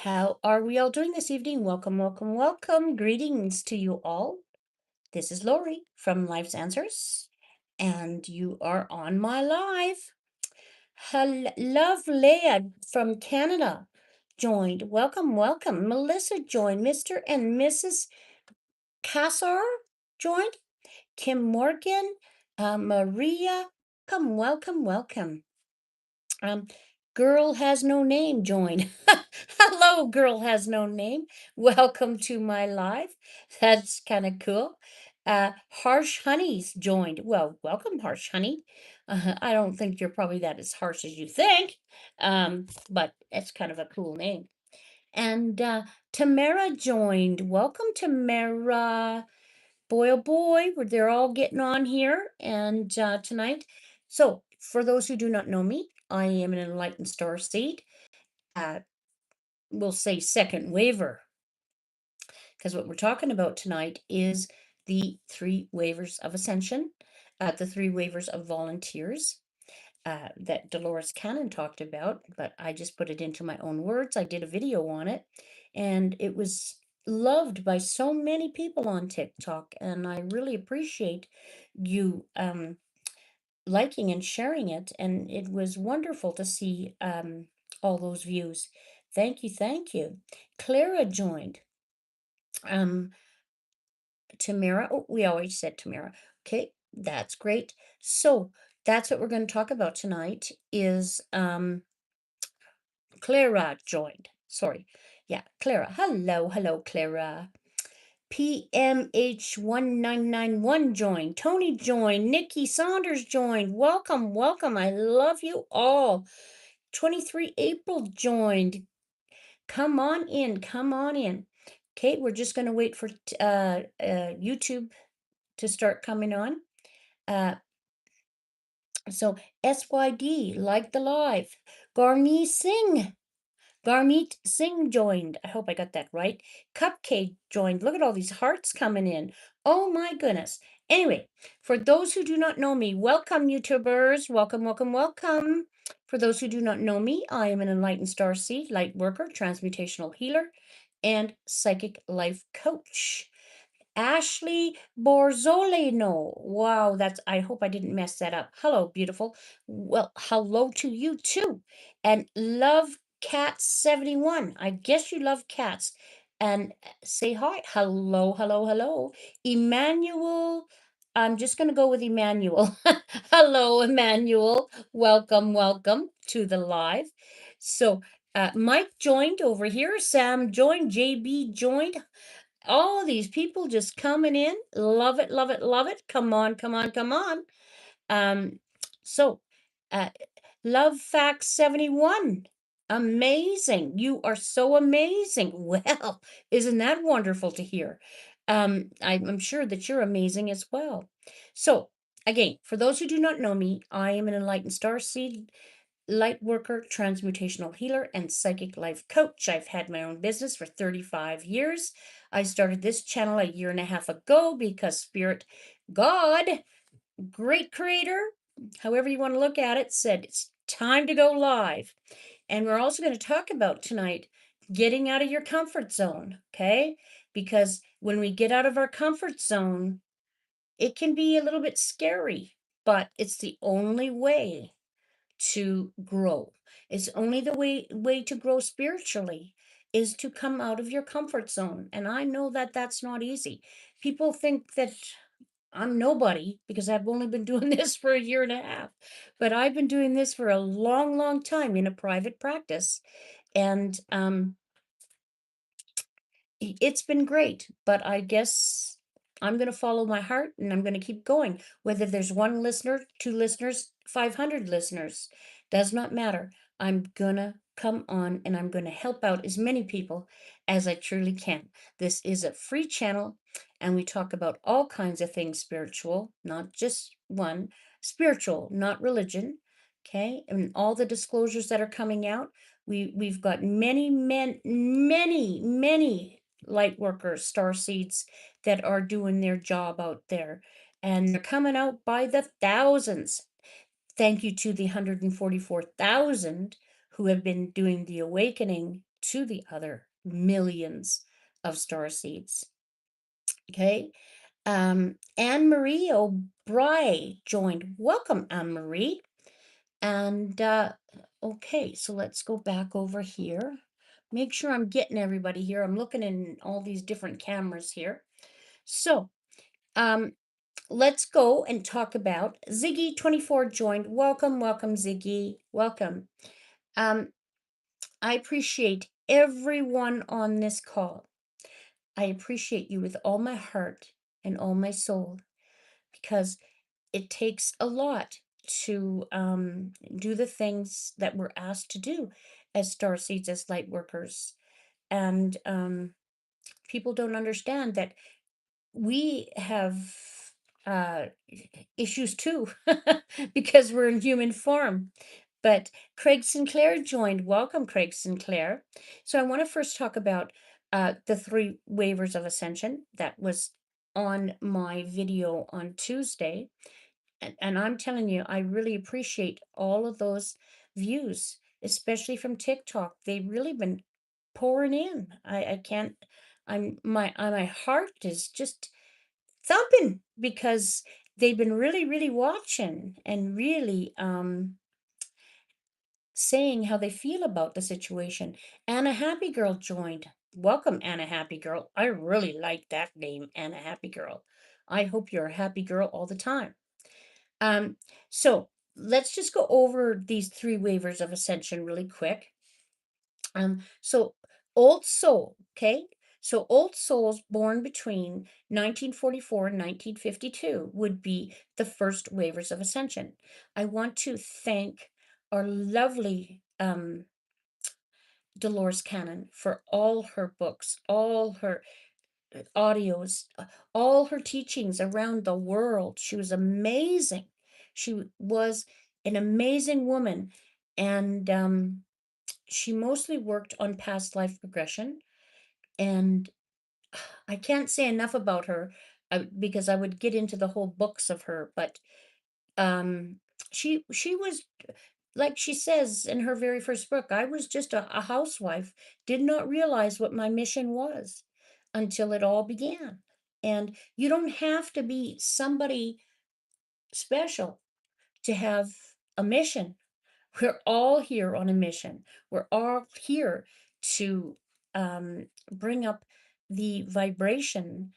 How are we all doing this evening? Welcome, welcome, welcome. Greetings to you all. This is Laurie from Life's Answers, and you are on my live. Love Leah from Canada joined. Welcome, welcome. Melissa joined. Mr. and Mrs. Cassar joined. Kim Morgan, Maria, come, welcome, welcome. Um, Girl has no name joined. Hello, girl has no name. Welcome to my live. That's kind of cool. Harsh Honey's joined. Well, welcome, Harsh Honey. I don't think you're probably that as harsh as you think, but it's kind of a cool name. And Tamara joined. Welcome, Tamara. Boy, oh boy, they're all getting on here and tonight. So, for those who do not know me, I am an enlightened star seed. Uh, we'll say second waver, because what we're talking about tonight is the three waivers of ascension, the three waivers of volunteers that Dolores Cannon talked about, but I just put it into my own words. I did a video on it, and it was loved by so many people on TikTok, and I really appreciate you liking and sharing it, and it was wonderful to see all those views. Thank you, thank you. Clara joined. Um, Tamara, oh, we always said Tamara. Okay, that's great. So that's what we're going to talk about tonight is Clara joined. Sorry. Yeah, Clara. Hello, hello, Clara. PMH1991 joined. Tony joined. Nikki Saunders joined. Welcome, welcome. I love you all. 23 April joined. Come on in, come on in. Okay, we're just going to wait for YouTube to start coming on. So SYD, like the live. Garmi Singh. Garmeet Singh joined. I hope I got that right. Cupcake joined. Look at all these hearts coming in. Oh my goodness. Anyway, for those who do not know me, welcome, YouTubers. Welcome, welcome, welcome. For those who do not know me, I am an enlightened star seed, light worker, transmutational healer, and psychic life coach. Ashley Borzolino. Wow, I hope I didn't mess that up. Hello, beautiful. Well, hello to you too. And Love Cat 71. I guess you love cats. And say hi. Hello, hello, hello. Emmanuel. I'm just going to go with Emmanuel. Hello, Emmanuel. Welcome, welcome to the live. So, Mike joined over here. Sam joined. JB joined. All these people just coming in. Love it, love it, love it. Come on, come on, come on. Um, so uh Love Fact 71. Amazing. You are so amazing. Well, isn't that wonderful to hear? I'm sure that you're amazing as well. So again, for those who do not know me, I am an enlightened star seed light worker, transmutational healer, and psychic life coach. I've had my own business for 35 years. I started this channel a year and a half ago because Spirit God, great creator, however you want to look at it, said it's time to go live. And we're also going to talk about tonight getting out of your comfort zone, okay? Because when we get out of our comfort zone, it can be a little bit scary, but it's the only way to grow. It's only the way to grow spiritually is to come out of your comfort zone. And I know that that's not easy. People think that I'm nobody because I've only been doing this for a year and a half. But I've been doing this for a long, long time in a private practice. And it's been great, but I guess I'm going to follow my heart and I'm going to keep going. Whether there's one listener, two listeners, 500 listeners, does not matter. I'm going to come on and I'm going to help out as many people as I truly can. This is a free channel and we talk about all kinds of things spiritual, not just one, spiritual, not religion. Okay. And all the disclosures that are coming out, we've got many light workers, star seeds that are doing their job out there. And they're coming out by the thousands. Thank you to the 144,000 who have been doing the awakening to the other millions of star seeds. Okay. Anne Marie O'Bry joined. Welcome, Anne Marie. And okay, so let's go back over here. Make sure I'm getting everybody here. I'm looking in all these different cameras here. So, um, let's go and talk about Ziggy24 joined. Welcome, welcome, Ziggy. Welcome. Um, I appreciate everyone on this call. I appreciate you with all my heart and all my soul because it takes a lot to do the things that we're asked to do as star seeds, as light workers. And people don't understand that we have uh, issues too because we're in human form. But Craig Sinclair joined. Welcome, Craig Sinclair. So I want to first talk about the 3 waivers of ascension that was on my video on Tuesday. And I'm telling you, I really appreciate all of those views, especially from TikTok. They've really been pouring in. I can't, my heart is just thumping because they've been really, really watching and really saying how they feel about the situation. Anna Happy Girl joined. Welcome, Anna Happy Girl. I really like that name, Anna Happy Girl. I hope you're a happy girl all the time. Um, so let's just go over these 3 waivers of ascension really quick. So old soul, okay? So old souls born between 1944 and 1952 would be the first waivers of ascension. I want to thank our lovely Dolores Cannon for all her books, all her audios, all her teachings around the world. She was amazing. She was an amazing woman. And she mostly worked on past life regression. And I can't say enough about her because I would get into the whole books of her. But um, she was, like she says in her very first book, I was just a housewife, did not realize what my mission was until it all began. And you don't have to be somebody special to have a mission. We're all here on a mission. We're all here to bring up the vibration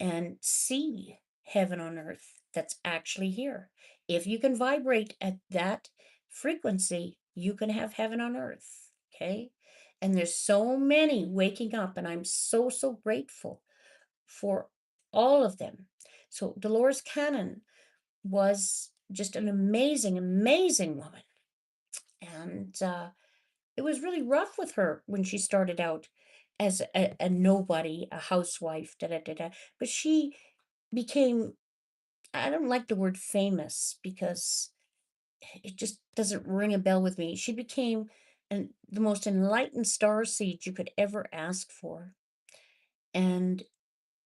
and see heaven on earth that's actually here. If you can vibrate at that frequency, you can have heaven on earth. Okay. And there's so many waking up, and I'm so, so grateful for all of them. So Dolores Cannon was just an amazing, amazing woman. And it was really rough with her when she started out as a nobody, a housewife, da da da da. But she became, I don't like the word famous because it just doesn't ring a bell with me. She became the most enlightened star seed you could ever ask for, and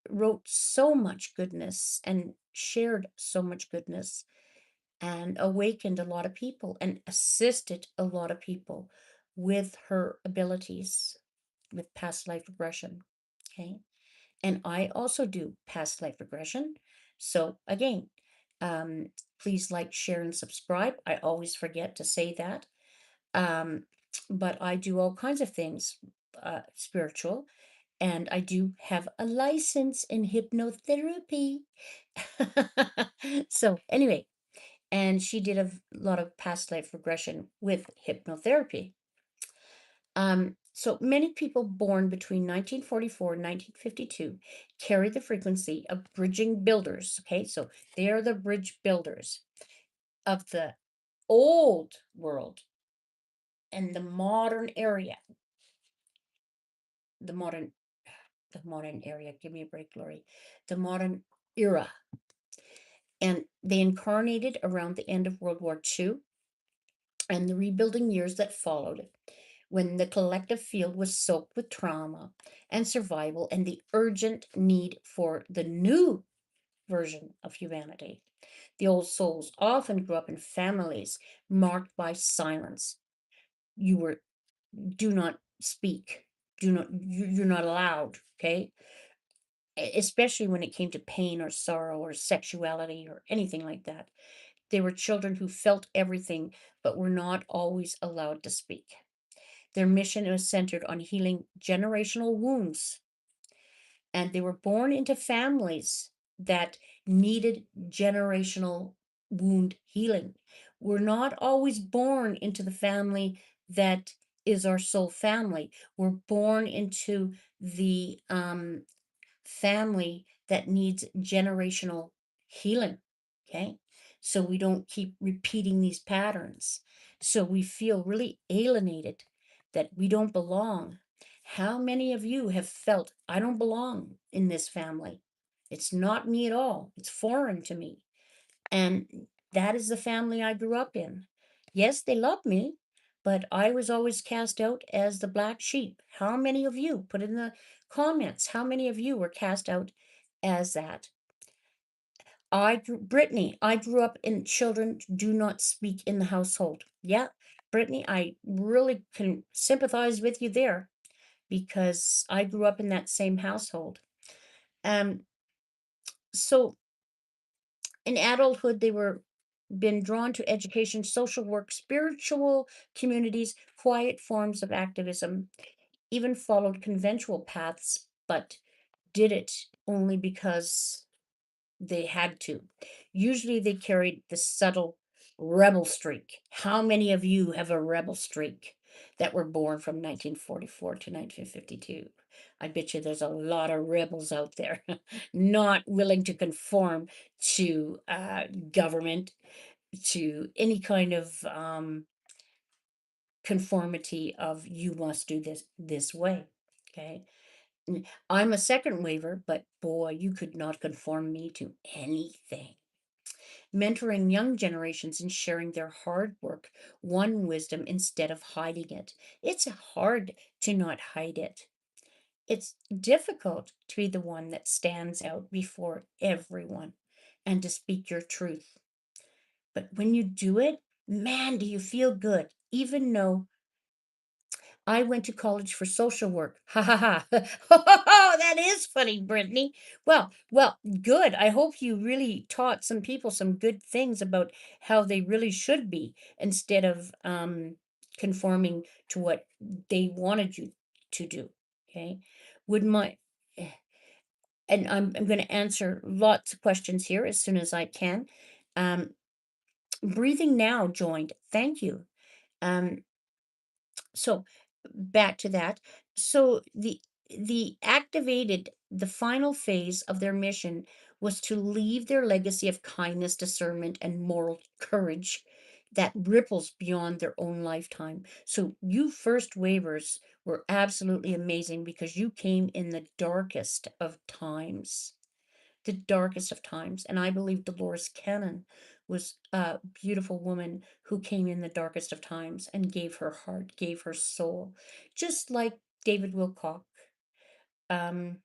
wrote so much goodness and shared so much goodness and awakened a lot of people and assisted a lot of people with her abilities with past life regression. Okay. And I also do past life regression. So again, um, please like, share, and subscribe. I always forget to say that. Um, but I do all kinds of things spiritual, and I do have a license in hypnotherapy. So anyway, and she did a lot of past life regression with hypnotherapy. So many people born between 1944 and 1952 carry the frequency of bridging builders. Okay, so they are the bridge builders of the old world and the modern area. The modern, the modern area. Give me a break, Laurie. The modern era. And they incarnated around the end of World War II and the rebuilding years that followed, when the collective field was soaked with trauma and survival and the urgent need for the new version of humanity. The old souls often grew up in families marked by silence. You were, do not speak. Do not, you're not allowed, okay? Especially when it came to pain or sorrow or sexuality or anything like that. They were children who felt everything, but were not always allowed to speak. Their mission was centered on healing generational wounds, and they were born into families that needed generational wound healing. We're not always born into the family that is our soul family. We're born into the family that needs generational healing. Okay. So we don't keep repeating these patterns. So we feel really alienated that we don't belong. How many of you have felt, I don't belong in this family? It's not me at all. It's foreign to me. And that is the family I grew up in. Yes, they love me, but I was always cast out as the black sheep. How many of you, put in the comments, how many of you were cast out as that? Brittany, I grew up in children do not speak in the household. Yeah, Brittany, I really can sympathize with you there because I grew up in that same household. Um, so in adulthood, they were been drawn to education, social work, spiritual communities, quiet forms of activism, even followed conventional paths, but did it only because they had to. Usually they carried the subtle rebel streak. How many of you have a rebel streak that were born from 1944 to 1952? I bet you there's a lot of rebels out there not willing to conform to government, to any kind of conformity of you must do this way. Okay. I'm a second waiver, but boy, you could not conform me to anything. Mentoring young generations and sharing their hard work, one wisdom instead of hiding it. It's hard to not hide it. It's difficult to be the one that stands out before everyone and to speak your truth. But when you do it, man, do you feel good, even though I went to college for social work. Ha ha ha. Oh, that is funny, Brittany. Well, good. I hope you really taught some people some good things about how they really should be instead of conforming to what they wanted you to do. Okay. Would my eh, and I'm going to answer lots of questions here as soon as I can. Um, breathing now joined. Thank you. Um, so back to that. So the activated the final phase of their mission was to leave their legacy of kindness, discernment, and moral courage that ripples beyond their own lifetime. So you first waivers were absolutely amazing because you came in the darkest of times, the darkest of times. And I believe Dolores Cannon was a beautiful woman who came in the darkest of times and gave her heart, gave her soul, just like David Wilcock. Um,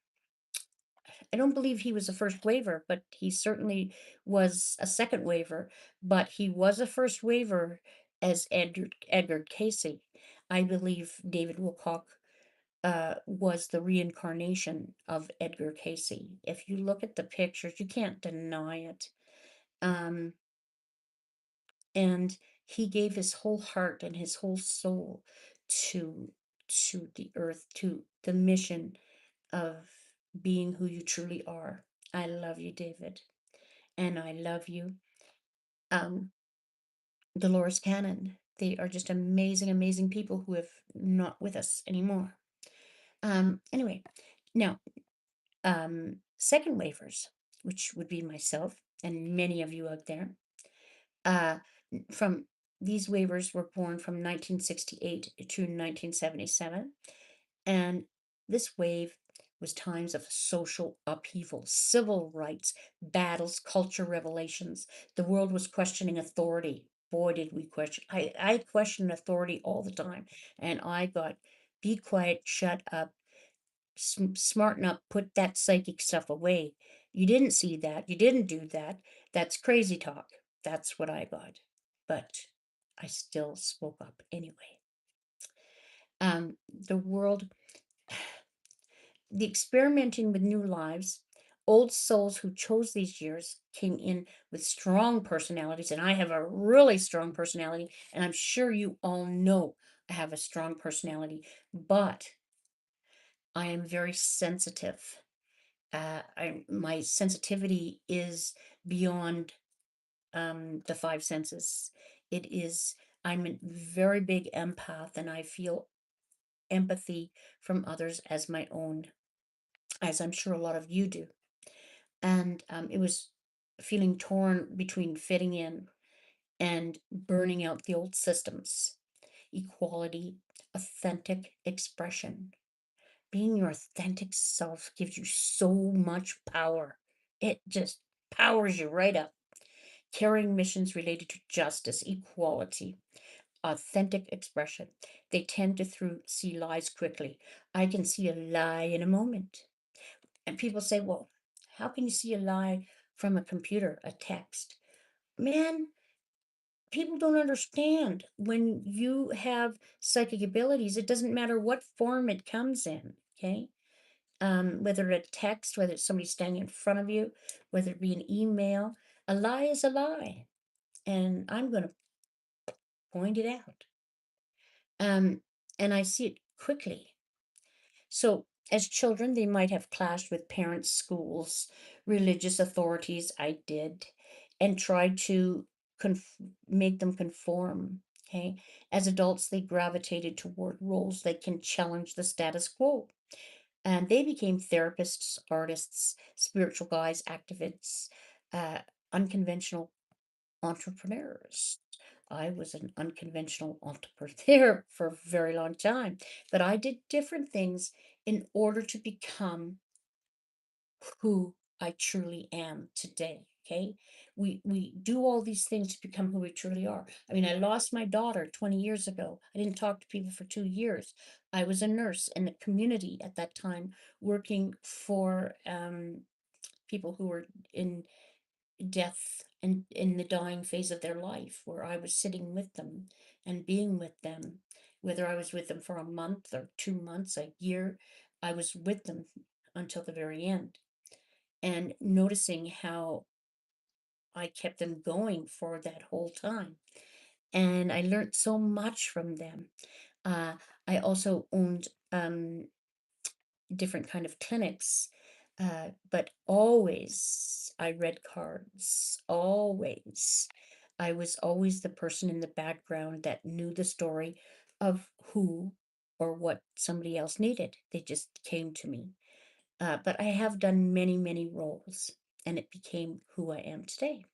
I don't believe he was a first waiver, but he certainly was a second waiver. But he was a first waiver as Edgar Casey. I believe David Wilcock was the reincarnation of Edgar Casey. If you look at the pictures, you can't deny it. Um, and he gave his whole heart and his whole soul to the earth, to the mission of being who you truly are. I love you, David, and I love you, um, Dolores Cannon. They are just amazing, amazing people who have not with us anymore. Anyway, now second waivers, which would be myself and many of you out there, uh, from these waivers were born from 1968 to 1977. And this wave was times of social upheaval, civil rights, battles, culture revelations. The world was questioning authority. Boy, did we question. I question authority all the time. And I got, be quiet, shut up, smarten up, put that psychic stuff away. You didn't see that. You didn't do that. That's crazy talk. That's what I got. But I still spoke up anyway. The world, the experimenting with new lives, old souls who chose these years came in with strong personalities, and I have a really strong personality, and I'm sure you all know I have a strong personality, but I am very sensitive. My sensitivity is beyond the five senses. It is, I'm a very big empath, and I feel empathy from others as my own, as I'm sure a lot of you do. And it was feeling torn between fitting in and burning out the old systems. Equality, authentic expression. Being your authentic self gives you so much power. It just powers you right up. Carrying missions related to justice, equality, authentic expression. They tend to see lies quickly. I can see a lie in a moment. And people say, well, how can you see a lie from a computer, a text? Man, people don't understand. When you have psychic abilities, it doesn't matter what form it comes in, okay? Whether a text, whether it's somebody standing in front of you, whether it be an email, a lie is a lie. And I'm going to point it out. Um, and I see it quickly. So, as children, they might have clashed with parents, schools, religious authorities. I did, and tried to make them conform. Okay. As adults, they gravitated toward roles that can challenge the status quo. And they became therapists, artists, spiritual guides, activists, uh, unconventional entrepreneurs. I was an unconventional entrepreneur for a very long time, but I did different things in order to become who I truly am today. Okay. We do all these things to become who we truly are. I mean, I lost my daughter 20 years ago. I didn't talk to people for 2 years. I was a nurse in the community at that time, working for people who were in death and in the dying phase of their life, where I was sitting with them and being with them, whether I was with them for a month or 2 months, a year, I was with them until the very end, and noticing how I kept them going for that whole time. And I learned so much from them. Uh, I also owned different kind of clinics, but always I read cards. Always, I was always the person in the background that knew the story of who or what somebody else needed. They just came to me. But I have done many, many roles, and it became who I am today.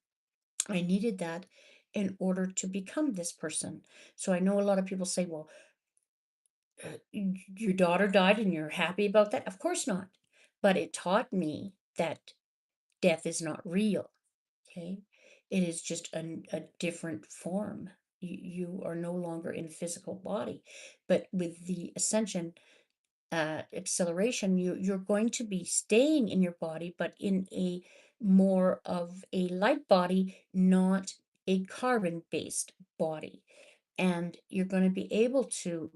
I needed that in order to become this person. So I know a lot of people say, well, your daughter died and you're happy about that? Of course not. But it taught me that death is not real. Okay. It is just a different form. You are no longer in a physical body. But with the ascension, acceleration, you're going to be staying in your body, but in a more of a light body, not a carbon based body. And you're going to be able to,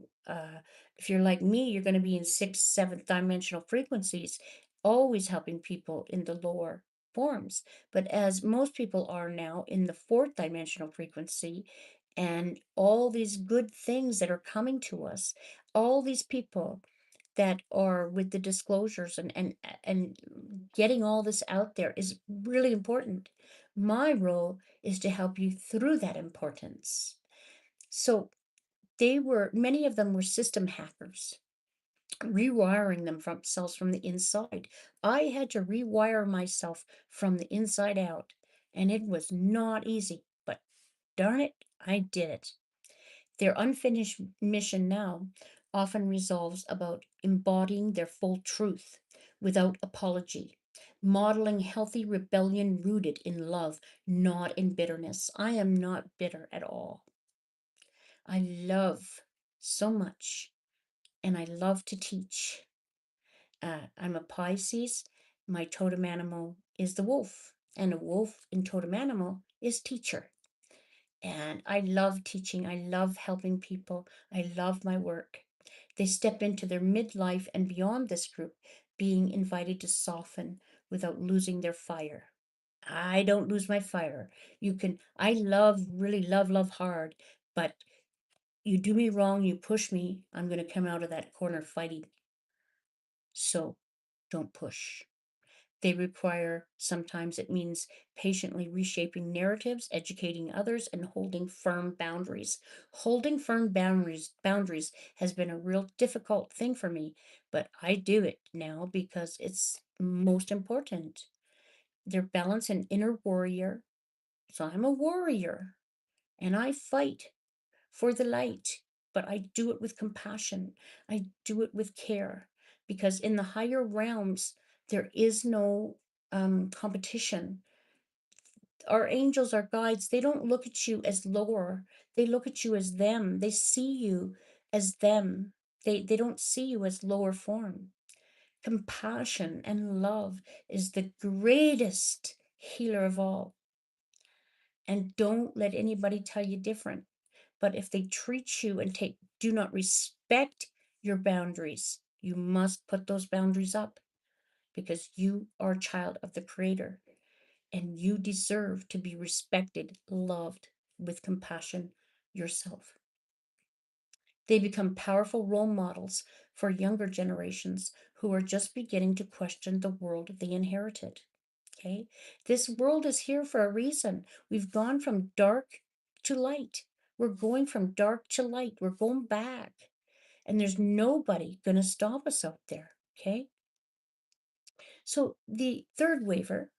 if you're like me, you're going to be in sixth, seventh dimensional frequencies, always helping people in the lower forms. But as most people are now in the fourth dimensional frequency, and all these good things that are coming to us, all these people that are with the disclosures and getting all this out there is really important. My role is to help you through that importance. So many of them were system hackers, rewiring themselves from the inside. I had to rewire myself from the inside out, and it was not easy, but darn it, I did it. Their unfinished mission now often resolves about embodying their full truth without apology, modeling healthy rebellion rooted in love, not in bitterness. I am not bitter at all. I love so much, and I love to teach. I'm a Pisces. My totem animal is the wolf, and a wolf in totem animal is teacher. And I love teaching. I love helping people. I love my work. They step into their midlife and beyond this group, being invited to soften without losing their fire. I don't lose my fire. I love, really love, love hard, but you do me wrong, you push me, I'm going to come out of that corner fighting. So don't push. They require, sometimes it means patiently reshaping narratives, educating others, and holding firm boundaries. Holding firm boundaries has been a real difficult thing for me, but I do it now because it's most important. They're balance an inner warrior. So I'm a warrior and I fight for the light, but I do it with compassion. I do it with care because in the higher realms, there is no competition. Our angels, our guides, they don't look at you as lower. They look at you as them. They see you as them. They don't see you as lower form. Compassion and love is the greatest healer of all. And don't let anybody tell you different. But if they treat you and do not respect your boundaries, you must put those boundaries up because you are a child of the Creator and you deserve to be respected, loved with compassion yourself. They become powerful role models for younger generations who are just beginning to question the world they inherited. Okay. This world is here for a reason. We've gone from dark to light. We're going from dark to light. We're going back. And there's nobody going to stop us out there. Okay. So the third waiver,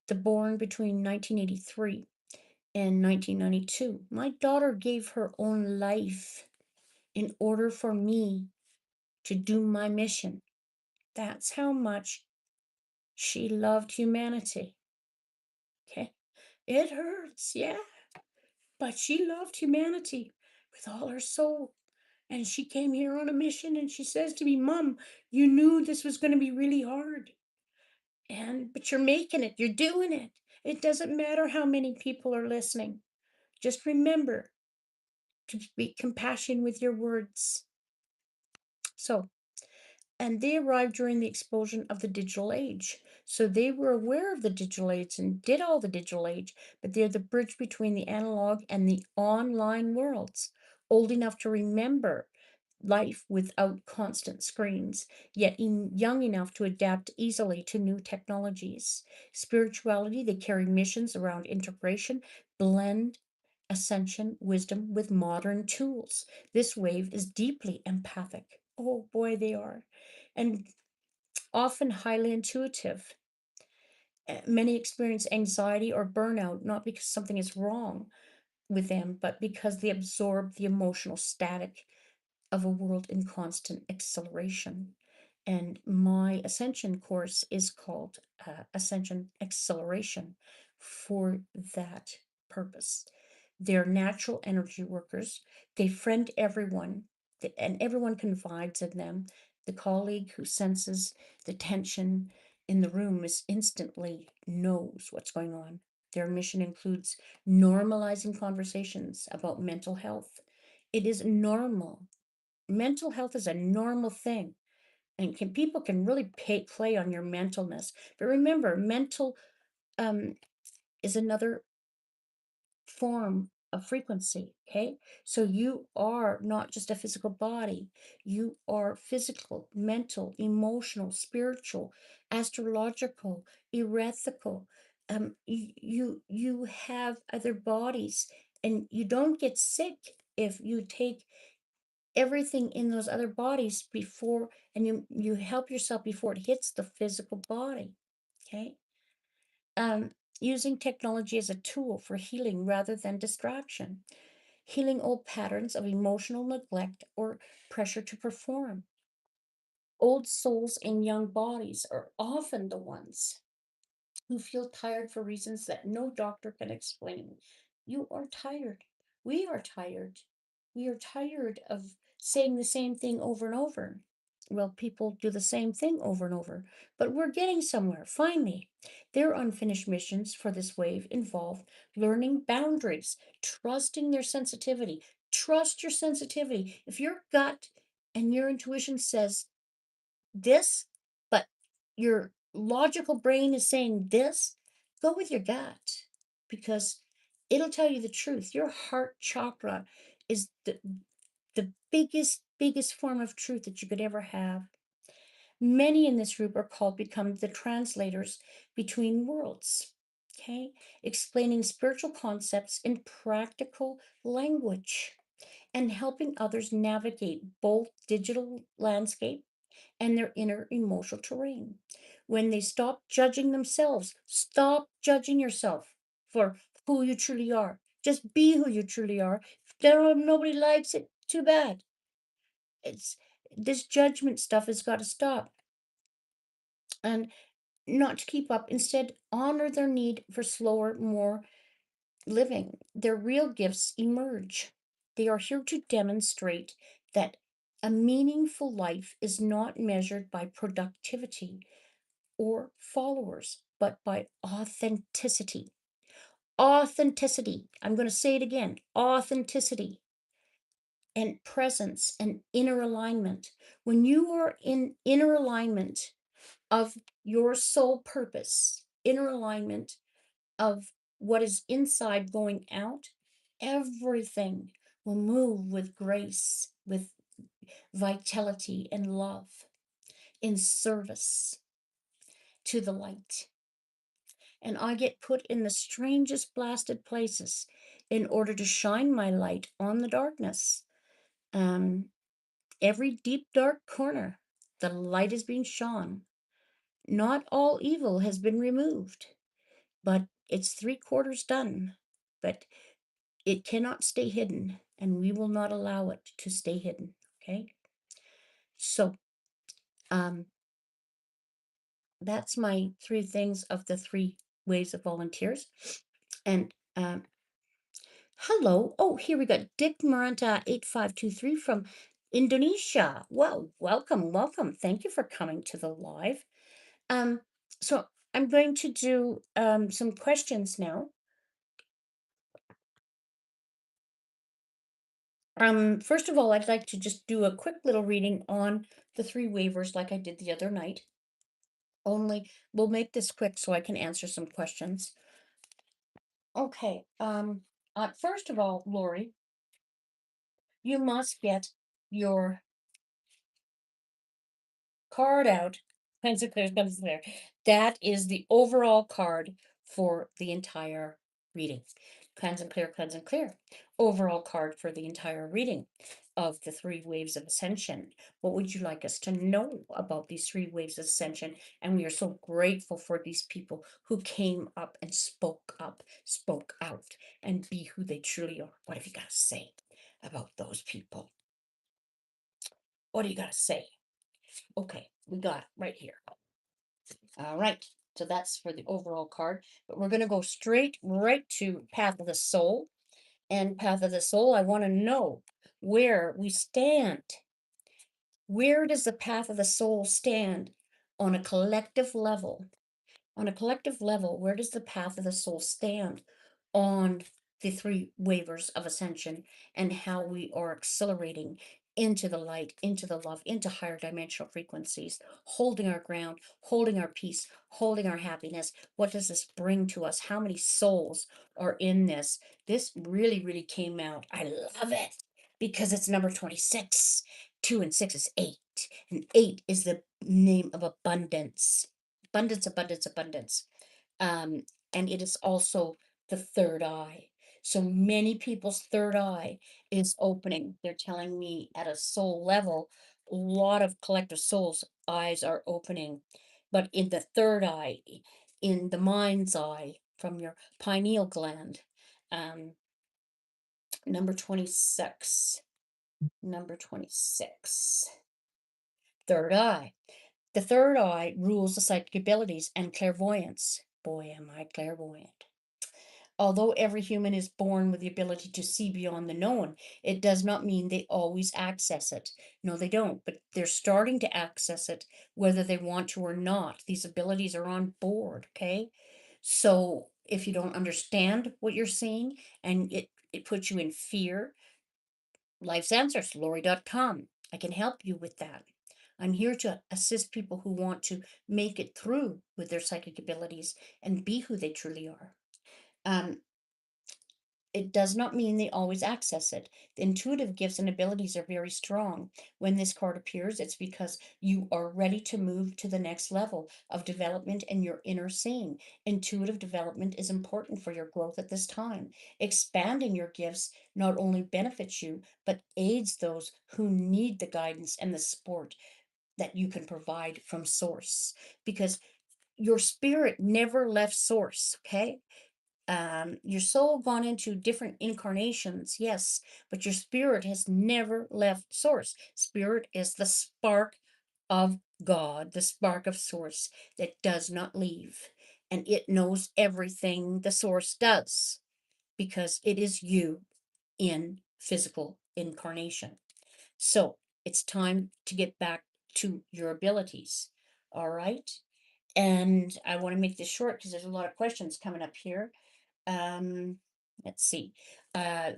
the born between 1983 and 1992, my daughter gave her own life in order for me to do my mission. That's how much she loved humanity. Okay. It hurts. Yeah. But she loved humanity with all her soul. And she came here on a mission and she says to me, Mom, you knew this was going to be really hard. But you're making it, you're doing it. It doesn't matter how many people are listening. Just remember to be compassionate with your words. So, and they arrived during the explosion of the digital age. So they were aware of the digital age and did all the digital age, but they're the bridge between the analog and the online worlds, old enough to remember life without constant screens, yet young enough to adapt easily to new technologies. Spirituality, they carry missions around integration, blend ascension wisdom with modern tools. This wave is deeply empathic. Oh boy, they are. And often highly intuitive. Many experience anxiety or burnout, not because something is wrong with them, but because they absorb the emotional static of a world in constant acceleration. And my Ascension course is called Ascension Acceleration for that purpose. They're natural energy workers. They friend everyone, and everyone confides in them. The colleague who senses the tension in the room is instantly knows what's going on. Their mission includes normalizing conversations about mental health. It is normal. Mental health is a normal thing, and people can really play on your mentalness. But remember, mental um, is another form of frequency. Okay, so you are not just a physical body, you are physical, mental, emotional, spiritual, astrological, erethical. You have other bodies, and you don't get sick if you take everything in those other bodies before, and you help yourself before it hits the physical body. Okay. um, Using technology as a tool for healing rather than distraction, healing old patterns of emotional neglect or pressure to perform. Old souls in young bodies are often the ones who feel tired for reasons that no doctor can explain. You are tired. We are tired. We are tired of saying the same thing over and over. Well, people do the same thing over and over, but we're getting somewhere. Finally, their unfinished missions for this wave involve learning boundaries, trusting their sensitivity. Trust your sensitivity. If your gut and your intuition says this, but your logical brain is saying this, go with your gut because it'll tell you the truth. Your heart chakra is the biggest form of truth that you could ever have. Many in this group are called become the translators between worlds. Okay, explaining spiritual concepts in practical language and helping others navigate both digital landscape and their inner emotional terrain. When they stop judging themselves, stop judging yourself for who you truly are. Just be who you truly are. If nobody likes it, too bad. It's this judgment stuff has got to stop. And not to keep up, instead, honor their need for slower, more living. Their real gifts emerge. They are here to demonstrate that a meaningful life is not measured by productivity or followers, but by authenticity. Authenticity. I'm going to say it again, authenticity and presence and inner alignment. When you are in inner alignment of your soul purpose, inner alignment of what is inside going out, everything will move with grace, with vitality and love, in service to the light. And I get put in the strangest blasted places in order to shine my light on the darkness. Um, every deep, dark corner, the light is being shone. Not all evil has been removed, but it's 3/4 done. But it cannot stay hidden, and we will not allow it to stay hidden. Okay. So, um, that's my 3 things of the 3 waves of volunteers. And hello. Oh, here we got Dick Maranta 8523 from Indonesia. Well, welcome, welcome. Thank you for coming to the live. Um, so I'm going to do some questions now. First of all, I'd like to just do a quick little reading on the 3 waivers like I did the other night. Only we'll make this quick so I can answer some questions. Okay. First of all, Lori, you must get your card out. Pencil clear, pencil clear. That is the overall card for the entire reading. Cleanse and clear, cleanse and clear. Overall card for the entire reading of the 3 waves of ascension. What would you like us to know about these 3 waves of ascension? And we are so grateful for these people who came up and spoke out, and be who they truly are. What have you got to say about those people? What do you got to say? Okay, we got it right here. All right, so that's for the overall card, but we're going to go straight right to Path of the Soul. And Path of the Soul, I want to know where we stand. Where does the Path of the Soul stand on a collective level? On a collective level, where does the Path of the Soul stand on the 3 waivers of ascension, and how we are accelerating into the light, into the love, into higher dimensional frequencies, holding our ground, holding our peace, holding our happiness? What does this bring to us? How many souls are in this? This really, really came out. I love it because it's number 26. 2 and 6 is 8, and 8 is the name of abundance. Abundance, abundance, abundance. Um, and it is also the third eye. So many people's third eye is opening. They're telling me at a soul level, a lot of collective souls' eyes are opening. But in the third eye, in the mind's eye, from your pineal gland, um, number 26. Number 26. Third eye. The third eye rules the psychic abilities and clairvoyance. Boy, am I clairvoyant. Although every human is born with the ability to see beyond the known, it does not mean they always access it. No, they don't, but they're starting to access it whether they want to or not. These abilities are on board, okay? So if you don't understand what you're seeing and it puts you in fear, Life's Answers, Laurie.com. I can help you with that. I'm here to assist people who want to make it through with their psychic abilities and be who they truly are. Um, it does not mean they always access it. The intuitive gifts and abilities are very strong. When this card appears, it's because you are ready to move to the next level of development and your inner seeing. Intuitive development is important for your growth at this time. Expanding your gifts not only benefits you, but aids those who need the guidance and the support that you can provide from source, because your spirit never left source. Okay, your soul gone into different incarnations, yes, but your spirit has never left source. Spirit is the spark of God, the spark of source that does not leave, and it knows everything the source does because it is you in physical incarnation. So it's time to get back to your abilities. All right. And I want to make this short because there's a lot of questions coming up here. Um, let's see. Oh,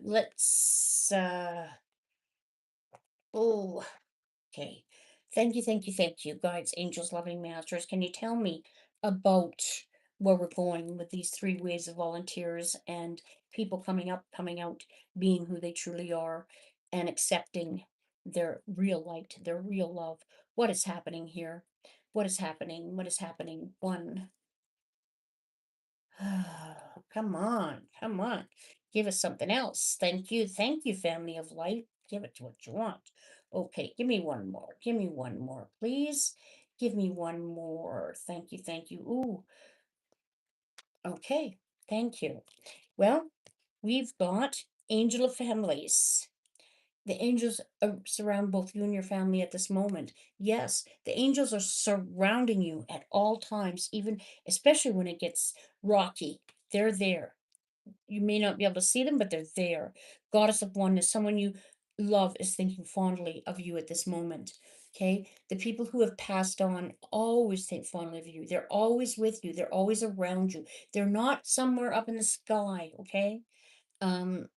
okay. Thank you, guides, angels, loving masters. Can you tell me about where we're going with these three waves of volunteers and people coming up, coming out, being who they truly are, and accepting their real light, their real love? What is happening here? What is happening? What is happening? One. Come on, come on. Give us something else. Thank you, family of light. Give it to what you want. Okay, give me one more. Give me one more, please. Give me one more. Thank you. Ooh, okay, thank you. Well, we've got Angel of Families. The angels surround both you and your family at this moment. Yes, the angels are surrounding you at all times, even especially when it gets rocky. They're there. You may not be able to see them, but they're there. Goddess of Oneness, someone you love is thinking fondly of you at this moment. Okay. The people who have passed on always think fondly of you. They're always with you. They're always around you. They're not somewhere up in the sky. Okay. Um,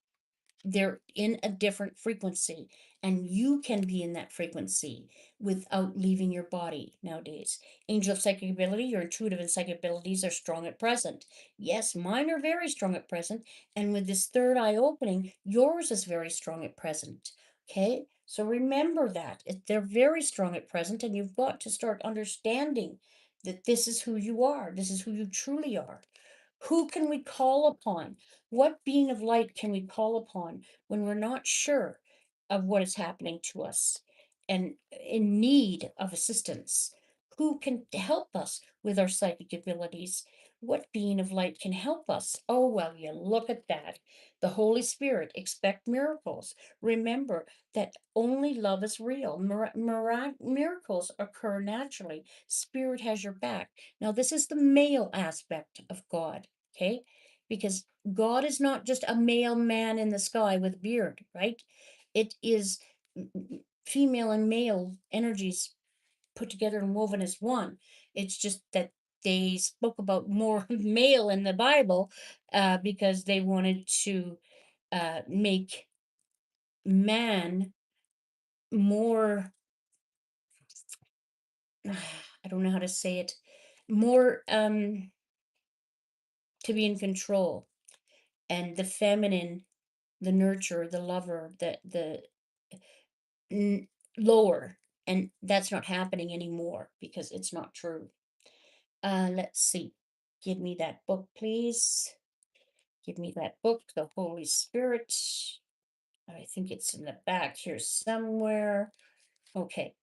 they're in a different frequency, and you can be in that frequency without leaving your body nowadays. Angel of psychic ability, your intuitive and psychic abilities are strong at present. Yes, mine are very strong at present, and with this third eye opening, yours is very strong at present. Okay, so remember that they're very strong at present, and you've got to start understanding that this is who you are, this is who you truly are. Who can we call upon? What being of light can we call upon when we're not sure of what is happening to us and in need of assistance? Who can help us with our psychic abilities? What being of light can help us? Oh, well, you look at that. The Holy Spirit, expect miracles. Remember that only love is real. Miracles occur naturally. Spirit has your back. Now, this is the male aspect of God, okay? Because God is not just a male man in the sky with a beard, right? It is female and male energies put together and woven as one. It's just that they spoke about more male in the Bible because they wanted to make man more, I don't know how to say it, more to be in control, and the feminine, the nurturer, the lover, the n- lower, and that's not happening anymore because it's not true. Let's see. Give me that book, please. Give me that book, The Holy Spirit. I think it's in the back here somewhere. Okay.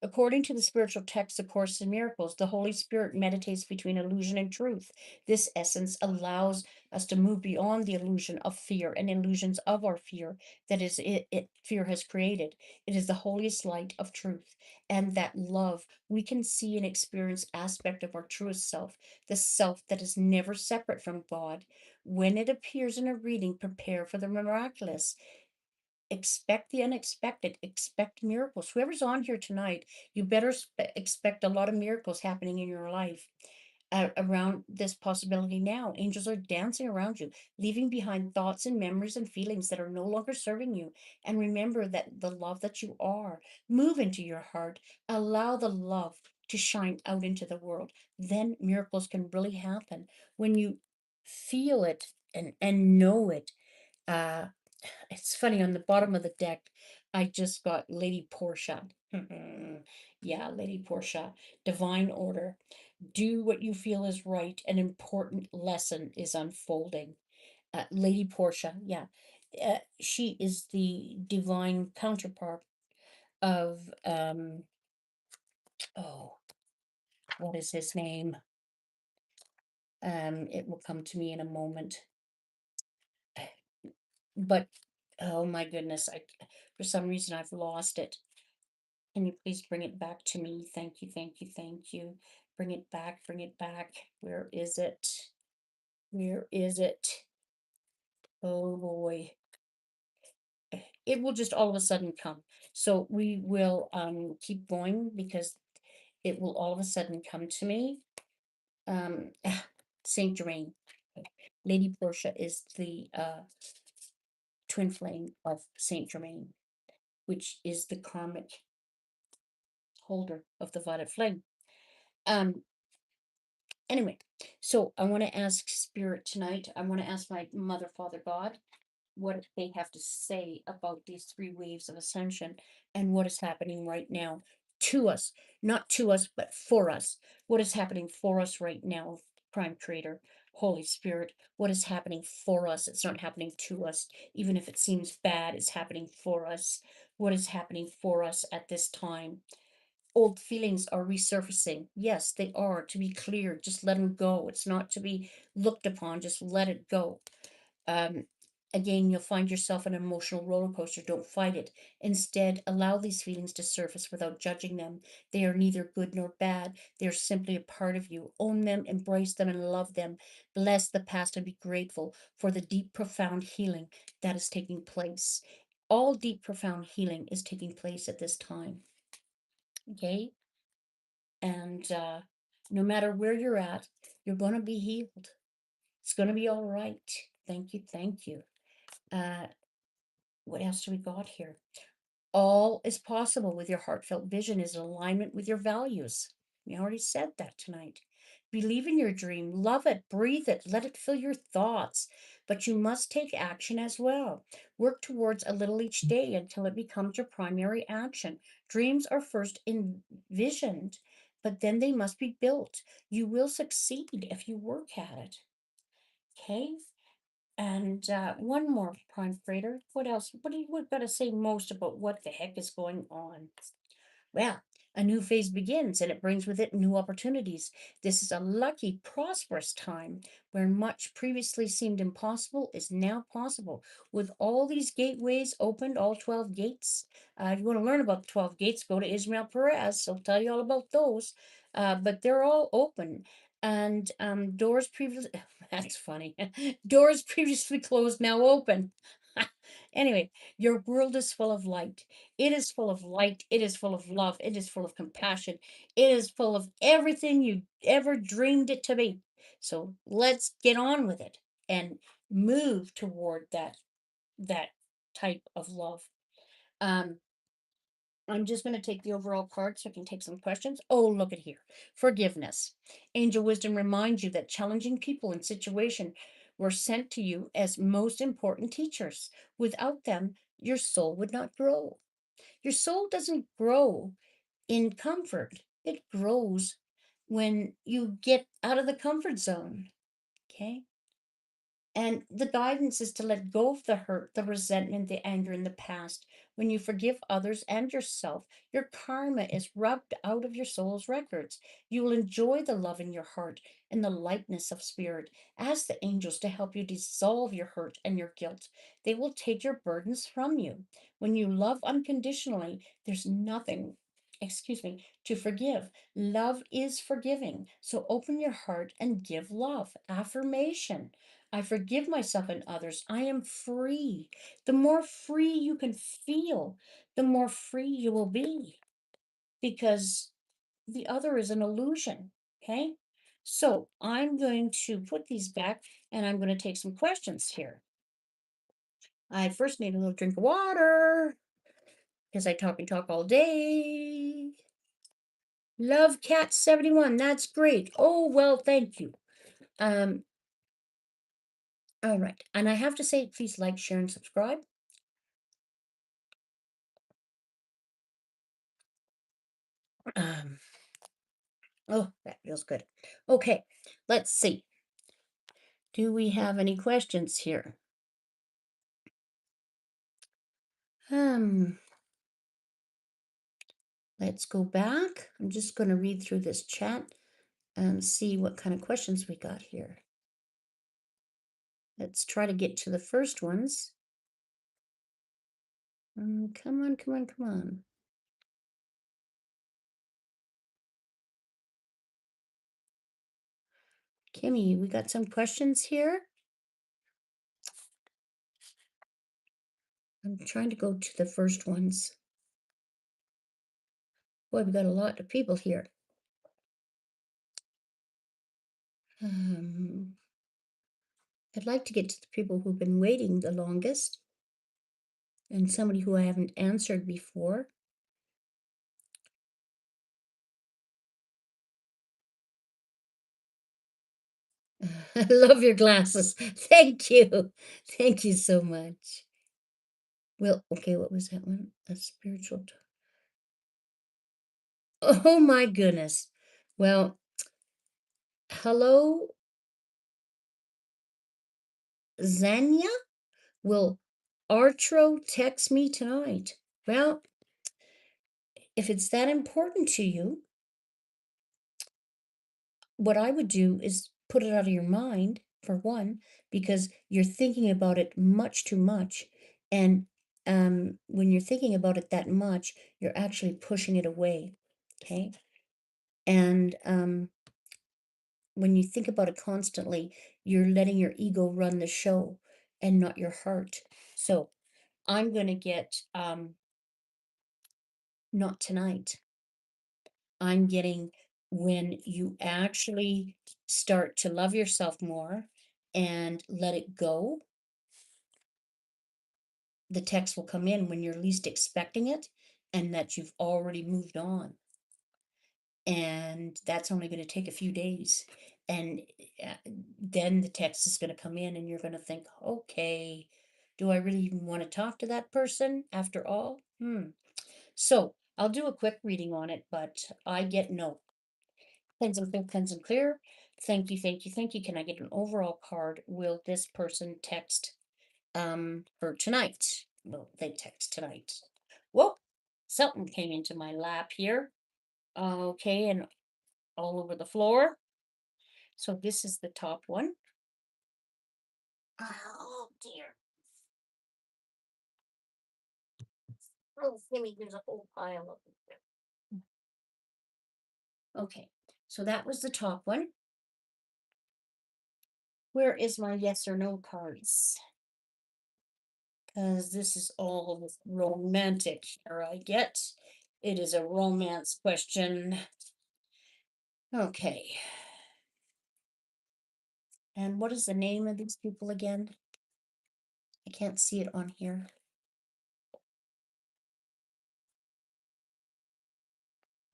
According to the spiritual text, A Course in Miracles, the Holy Spirit meditates between illusion and truth. This essence allows us to move beyond the illusion of fear and illusions of our fear that is fear has created. It is the holiest light of truth, and that love we can see and experience aspect of our truest self, the self that is never separate from God. When it appears in a reading, prepare for the miraculous. Expect the unexpected, expect miracles. Whoever's on here tonight, you better expect a lot of miracles happening in your life. around this possibility now. Angels are dancing around you, leaving behind thoughts and memories and feelings that are no longer serving you. And remember that the love that you are, move into your heart, allow the love to shine out into the world. Then miracles can really happen when you feel it and know it. Uh, it's funny, on the bottom of the deck, I just got Lady Portia. Yeah, Lady Portia, divine order. Do what you feel is right. An important lesson is unfolding. Lady Portia, yeah. She is the divine counterpart of, oh, what is his name? It will come to me in a moment. But, oh my goodness, for some reason I've lost it. Can you please bring it back to me? Thank you, thank you, thank you. Bring it back, bring it back. Where is it? Where is it? Oh boy. It will just all of a sudden come. So we will keep going because it will all of a sudden come to me. Um Saint Germain. Lady Portia is the twin flame of Saint Germain, which is the karmic holder of the violet flame. Um Anyway, so I want to ask Spirit tonight. I want to ask my Mother, Father, God, what they have to say about these three waves of ascension and what is happening right now to us, not to us, but for us. What is happening for us right now, Prime Creator, Holy Spirit? What is happening for us? It's not happening to us, even if it seems bad, it's happening for us. What is happening for us at this time? Old feelings are resurfacing. Yes, they are, to be clear. Just let them go. It's not to be looked upon. Just let it go. Um, Again, you'll find yourself in an emotional roller coaster. Don't fight it. Instead, allow these feelings to surface without judging them. They are neither good nor bad. They are simply a part of you. Own them, embrace them, and love them. Bless the past and be grateful for the deep, profound healing that is taking place. All deep, profound healing is taking place at this time. Okay? And no matter where you're at, you're going to be healed. It's going to be all right. Thank you. Thank you. Uh, what else do we got here? All is possible with your heartfelt vision is in alignment with your values. We already said that tonight. Believe in your dream, love it, breathe it, let it fill your thoughts. But you must take action as well. Work towards a little each day until it becomes your primary action. Dreams are first envisioned, but then they must be built. You will succeed if you work at it. Okay? And one more, Prime Freighter. What else? What do you got to say most about what the heck is going on? Well, a new phase begins and it brings with it new opportunities. This is a lucky, prosperous time where much previously seemed impossible is now possible. With all these gateways opened, all 12 gates. If you want to learn about the 12 gates, go to Ismail Perez. He'll tell you all about those. But they're all open. And doors previously, that's funny. Doors previously closed now open. Anyway, your world is full of light. It is full of light. It is full of love. It is full of compassion. It is full of everything you ever dreamed it to be. So let's get on with it and move toward that type of love. Um, I'm just going to take the overall card so I can take some questions. Oh, look at here. Forgiveness. Angel wisdom reminds you that challenging people and situation were sent to you as most important teachers. Without them, your soul would not grow. Your soul doesn't grow in comfort. It grows when you get out of the comfort zone. Okay. And the guidance is to let go of the hurt, the resentment, the anger in the past. When you forgive others and yourself, your karma is rubbed out of your soul's records. You will enjoy the love in your heart and the lightness of spirit. Ask the angels to help you dissolve your hurt and your guilt. They will take your burdens from you. When you love unconditionally, there's nothing, excuse me, to forgive. Love is forgiving. So open your heart and give love. Affirmation. I forgive myself and others. I am free. The more free you can feel, the more free you will be because the other is an illusion. Okay. So I'm going to put these back and I'm going to take some questions here. I first need a little drink of water because I talk and talk all day. Love Cat 71. That's great. Oh, well, thank you. Um, all right. And I have to say, please like, share, and subscribe. Um, oh, that feels good. Okay, let's see. Do we have any questions here? Um, let's go back. I'm just going to read through this chat and see what kind of questions we got here. Let's try to get to the first ones. Come on, come on, come on. Kimmy, we got some questions here. I'm trying to go to the first ones. Boy, we got a lot of people here. I'd like to get to the people who've been waiting the longest and somebody who I haven't answered before. I love your glasses. Thank you. Thank you so much. Well, okay, what was that one? A spiritual. Oh my goodness. Well, hello, Zanya. Will Artro text me tonight? Well, if it's that important to you, what I would do is put it out of your mind, for one, because you're thinking about it much too much. And when you're thinking about it that much, you're actually pushing it away. Okay. And when you think about it constantly, you're letting your ego run the show and not your heart. So I'm going to get not tonight. I'm getting when you actually start to love yourself more and let it go, the text will come in when you're least expecting it and that you've already moved on. And that's only going to take a few days. And then the text is going to come in and you're going to think, okay, do I really even want to talk to that person after all? So I'll do a quick reading on it, but I get no. Pens and clear, pens and clear. Thank you, thank you, thank you. Can I get an overall card? Will this person text her tonight? Will they text tonight? Whoa, something came into my lap here. Okay, and all over the floor. So this is the top one. Oh dear. Oh, Kimmy, there's a whole pile of them. Okay, so that was the top one. Where is my yes or no cards? Because this is all romantic here, I get. It is a romance question. Okay. And what is the name of these people again? I can't see it on here.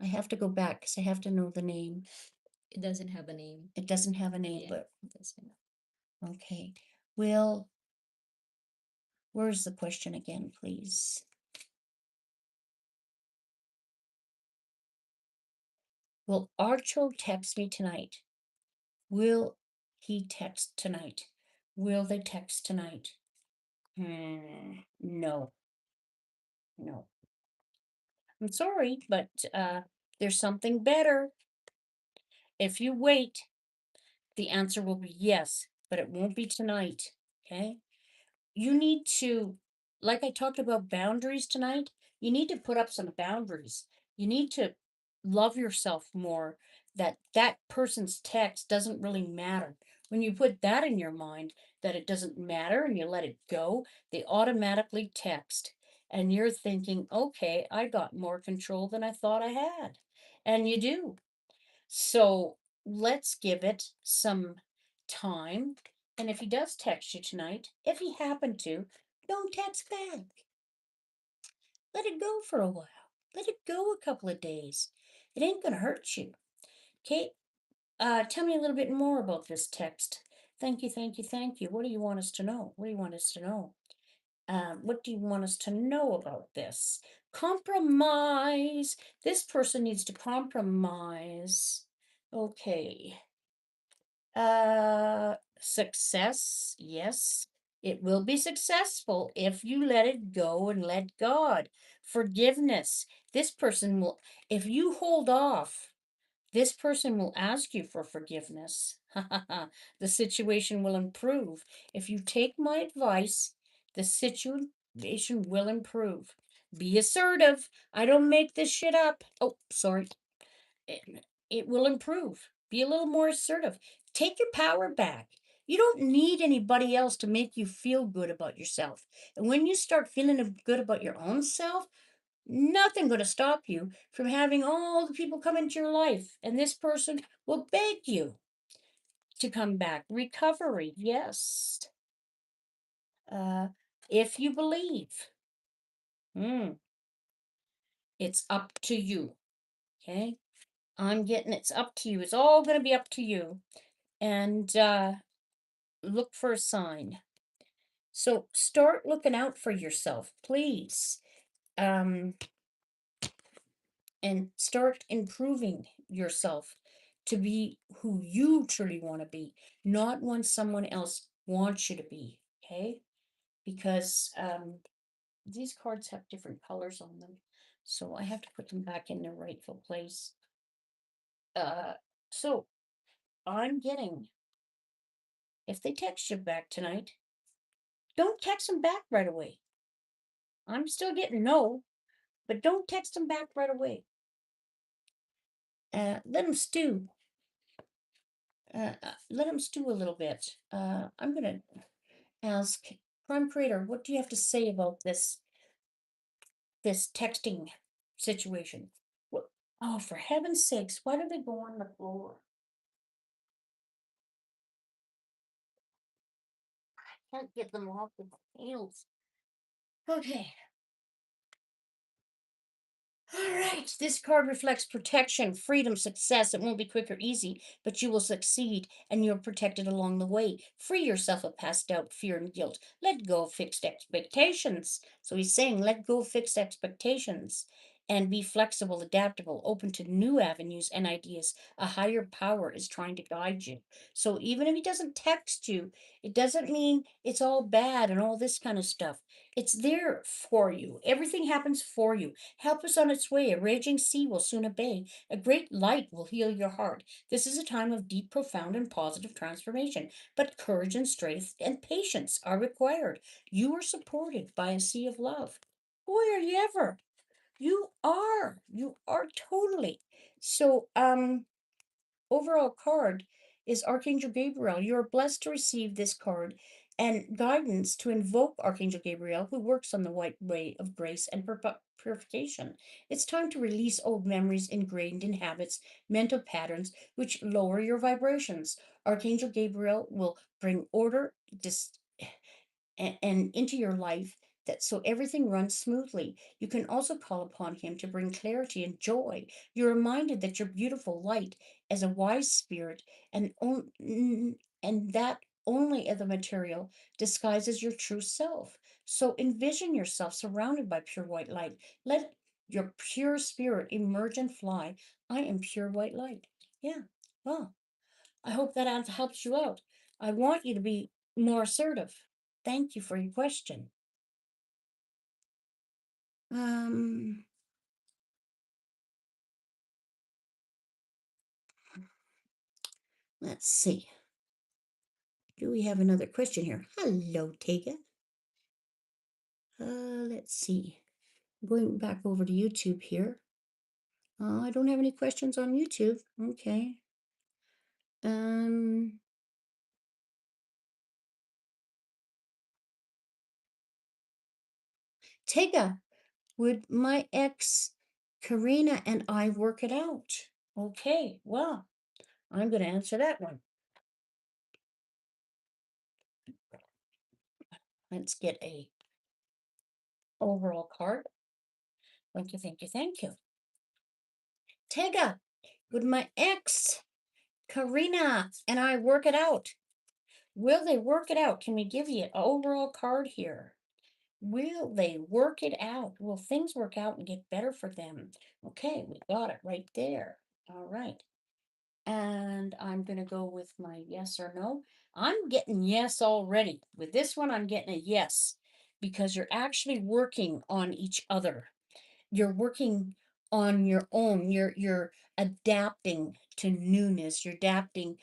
I have to go back because I have to know the name. It doesn't have a name. It doesn't have a name, Yeah, but it doesn't. okay. Will, where's the question again, please? Will Archo text me tonight? Will he text tonight? Will they text tonight? No, no. I'm sorry, but there's something better. If you wait, the answer will be yes, but it won't be tonight. Okay? You need to, like I talked about boundaries tonight, you need to put up some boundaries. You need to love yourself more, that that person's text doesn't really matter. When you put that in your mind, that it doesn't matter and you let it go, they automatically text. And you're thinking, okay, I got more control than I thought I had. And you do. So let's give it some time. And if he does text you tonight, if he happened to, don't text back. Let it go for a while. Let it go a couple of days. It ain't gonna hurt you. Okay? Tell me a little bit more about this text. Thank you, thank you, thank you. What do you want us to know? What do you want us to know? What do you want us to know about this? Compromise. This person needs to compromise. Okay. Success. Yes, it will be successful if you let it go and let God. Forgiveness. This person will, if you hold off, this person will ask you for forgiveness. The situation will improve. If you take my advice, the situation will improve. Be assertive. I don't make this shit up. Oh, sorry. It will improve. Be a little more assertive. Take your power back. You don't need anybody else to make you feel good about yourself. And when you start feeling good about your own self, nothing going to stop you from having all the people come into your life. And this person will beg you to come back. Recovery, yes. Uh, if you believe, mm, it's up to you. Okay. I'm getting it's up to you. It's all going to be up to you. And look for a sign. So start looking out for yourself, please. Um, and start improving yourself to be who you truly want to be, not when someone else wants you to be. Okay? Because these cards have different colors on them. So I have to put them back in their rightful place. Uh, so I'm getting, if they text you back tonight, don't text them back right away. I'm still getting no, but don't text them back right away. Let them stew. Let them stew a little bit. I'm gonna ask Prime Creator, what do you have to say about this texting situation? What? Oh, for heaven's sakes! Why do they go on the floor? I can't get them off with nails. Okay. All right, this card reflects protection, freedom, success. It won't be quick or easy, but you will succeed and you're protected along the way. Free yourself of past doubt, fear, and guilt. Let go of fixed expectations. So he's saying, let go of fixed expectations and be flexible, adaptable, open to new avenues and ideas. A higher power is trying to guide you. So even if he doesn't text you, it doesn't mean it's all bad and all this kind of stuff. It's there for you. Everything happens for you. Help is on its way. A raging sea will soon obey. A great light will heal your heart. This is a time of deep, profound, and positive transformation. But courage and strength and patience are required. You are supported by a sea of love. Boy, are you ever. You are. You are totally. So, overall card is Archangel Gabriel. You're blessed to receive this card and guidance to invoke Archangel Gabriel, who works on the white way of grace and purification. It's time to release old memories ingrained in habits, mental patterns, which lower your vibrations. Archangel Gabriel will bring order, and into your life that so everything runs smoothly. You can also call upon him to bring clarity and joy. You're reminded that you're beautiful light as a wise spirit and and that only of the material disguises your true self. So envision yourself surrounded by pure white light. Let your pure spirit emerge and fly. I am pure white light. Yeah. Well, I hope that helps you out. I want you to be more assertive. Thank you for your question. Um, let's see. Do we have another question here? Hello, Tega. Let's see. Going back over to YouTube here. I don't have any questions on YouTube. Okay. Um, Tega, would my ex Karina and I work it out? Okay, well, I'm going to answer that one. Let's get a overall card. Thank you, thank you, thank you. Tega, would my ex, Karina, and I work it out? Will they work it out? Can we give you an overall card here? Will they work it out? Will things work out and get better for them? Okay, we got it right there. All right. And I'm going to go with my yes or no. I'm getting yes already. With this one, I'm getting a yes because you're actually working on each other. You're working on your own. You're adapting to newness. You're adapting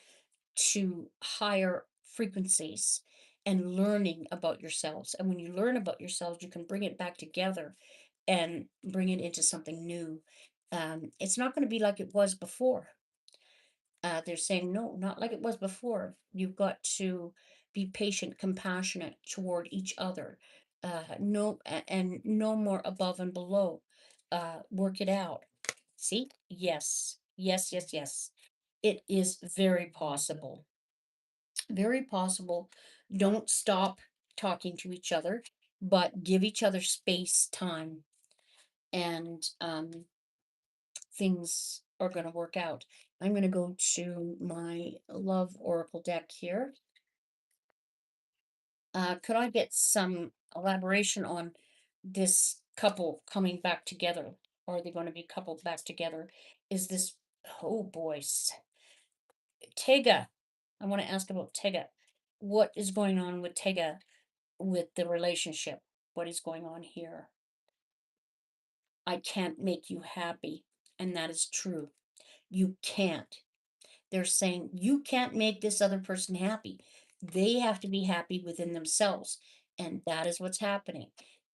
to higher frequencies and learning about yourselves. And when you learn about yourselves, you can bring it back together and bring it into something new. It's not going to be like it was before. They're saying, no, not like it was before. You've got to be patient, compassionate toward each other. And no more above and below. Work it out. See? Yes. Yes, yes, yes. It is very possible. Very possible. Don't stop talking to each other, but give each other space, time, and things are going to work out. I'm going to go to my love oracle deck here. Could I get some elaboration on this couple coming back together? Are they going to be coupled back together? Is this, oh boys, Tega? I want to ask about Tega. What is going on with Tega with the relationship? What is going on here? I can't make you happy. And that is true. You can't. They're saying you can't make this other person happy. They have to be happy within themselves. And that is what's happening.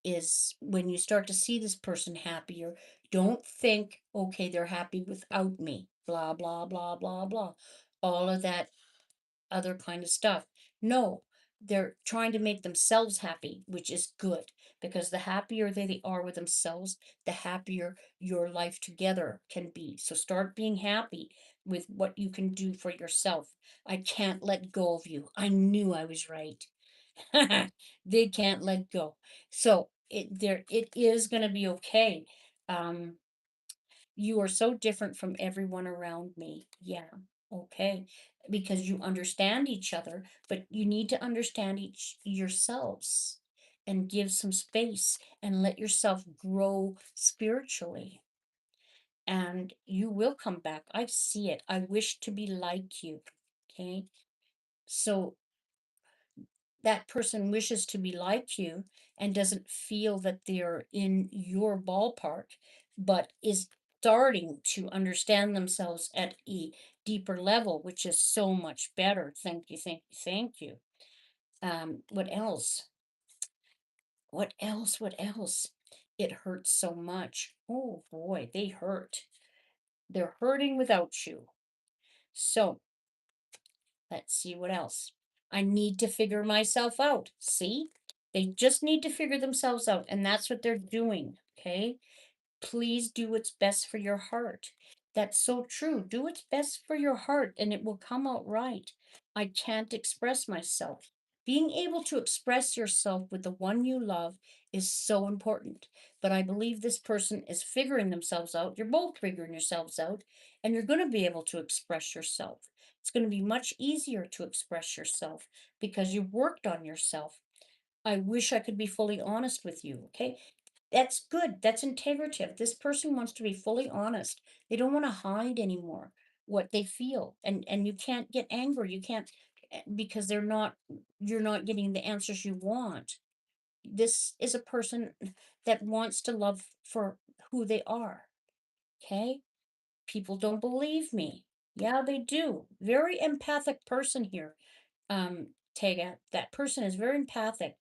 Is when you start to see this person happier, don't think, okay, they're happy without me. Blah, blah, blah, blah, blah. All of that other kind of stuff. No, they're trying to make themselves happy, which is good because the happier they are with themselves, the happier your life together can be. So start being happy with what you can do for yourself. I can't let go of you. I knew I was right. They can't let go. So it is going to be okay. Um you are so different from everyone around me. Yeah. Okay. Because you understand each other, but you need to understand each yourselves and give some space and let yourself grow spiritually. And you will come back. I see it. I wish to be like you. Okay. So that person wishes to be like you and doesn't feel that they're in your ballpark, but is starting to understand themselves at a deeper level, which is so much better. Thank you, thank you, thank you. What else? What else? What else? It hurts so much. Oh boy, they hurt. They're hurting without you. So let's see what else. I need to figure myself out. See? They just need to figure themselves out, and that's what they're doing. Okay? Please do what's best for your heart. That's so true. Do what's best for your heart, and it will come out right. I can't express myself. Being able to express yourself with the one you love is so important. But I believe this person is figuring themselves out. You're both figuring yourselves out, and you're going to be able to express yourself. It's going to be much easier to express yourself because you've worked on yourself. I wish I could be fully honest with you. Okay. That's good. That's integrative. This person wants to be fully honest. They don't want to hide anymore what they feel. And you can't get angry. You can't because you're not getting the answers you want. This is a person that wants to love for who they are. Okay? People don't believe me. Yeah, they do. Very empathic person here. Tega, that person is very empathic.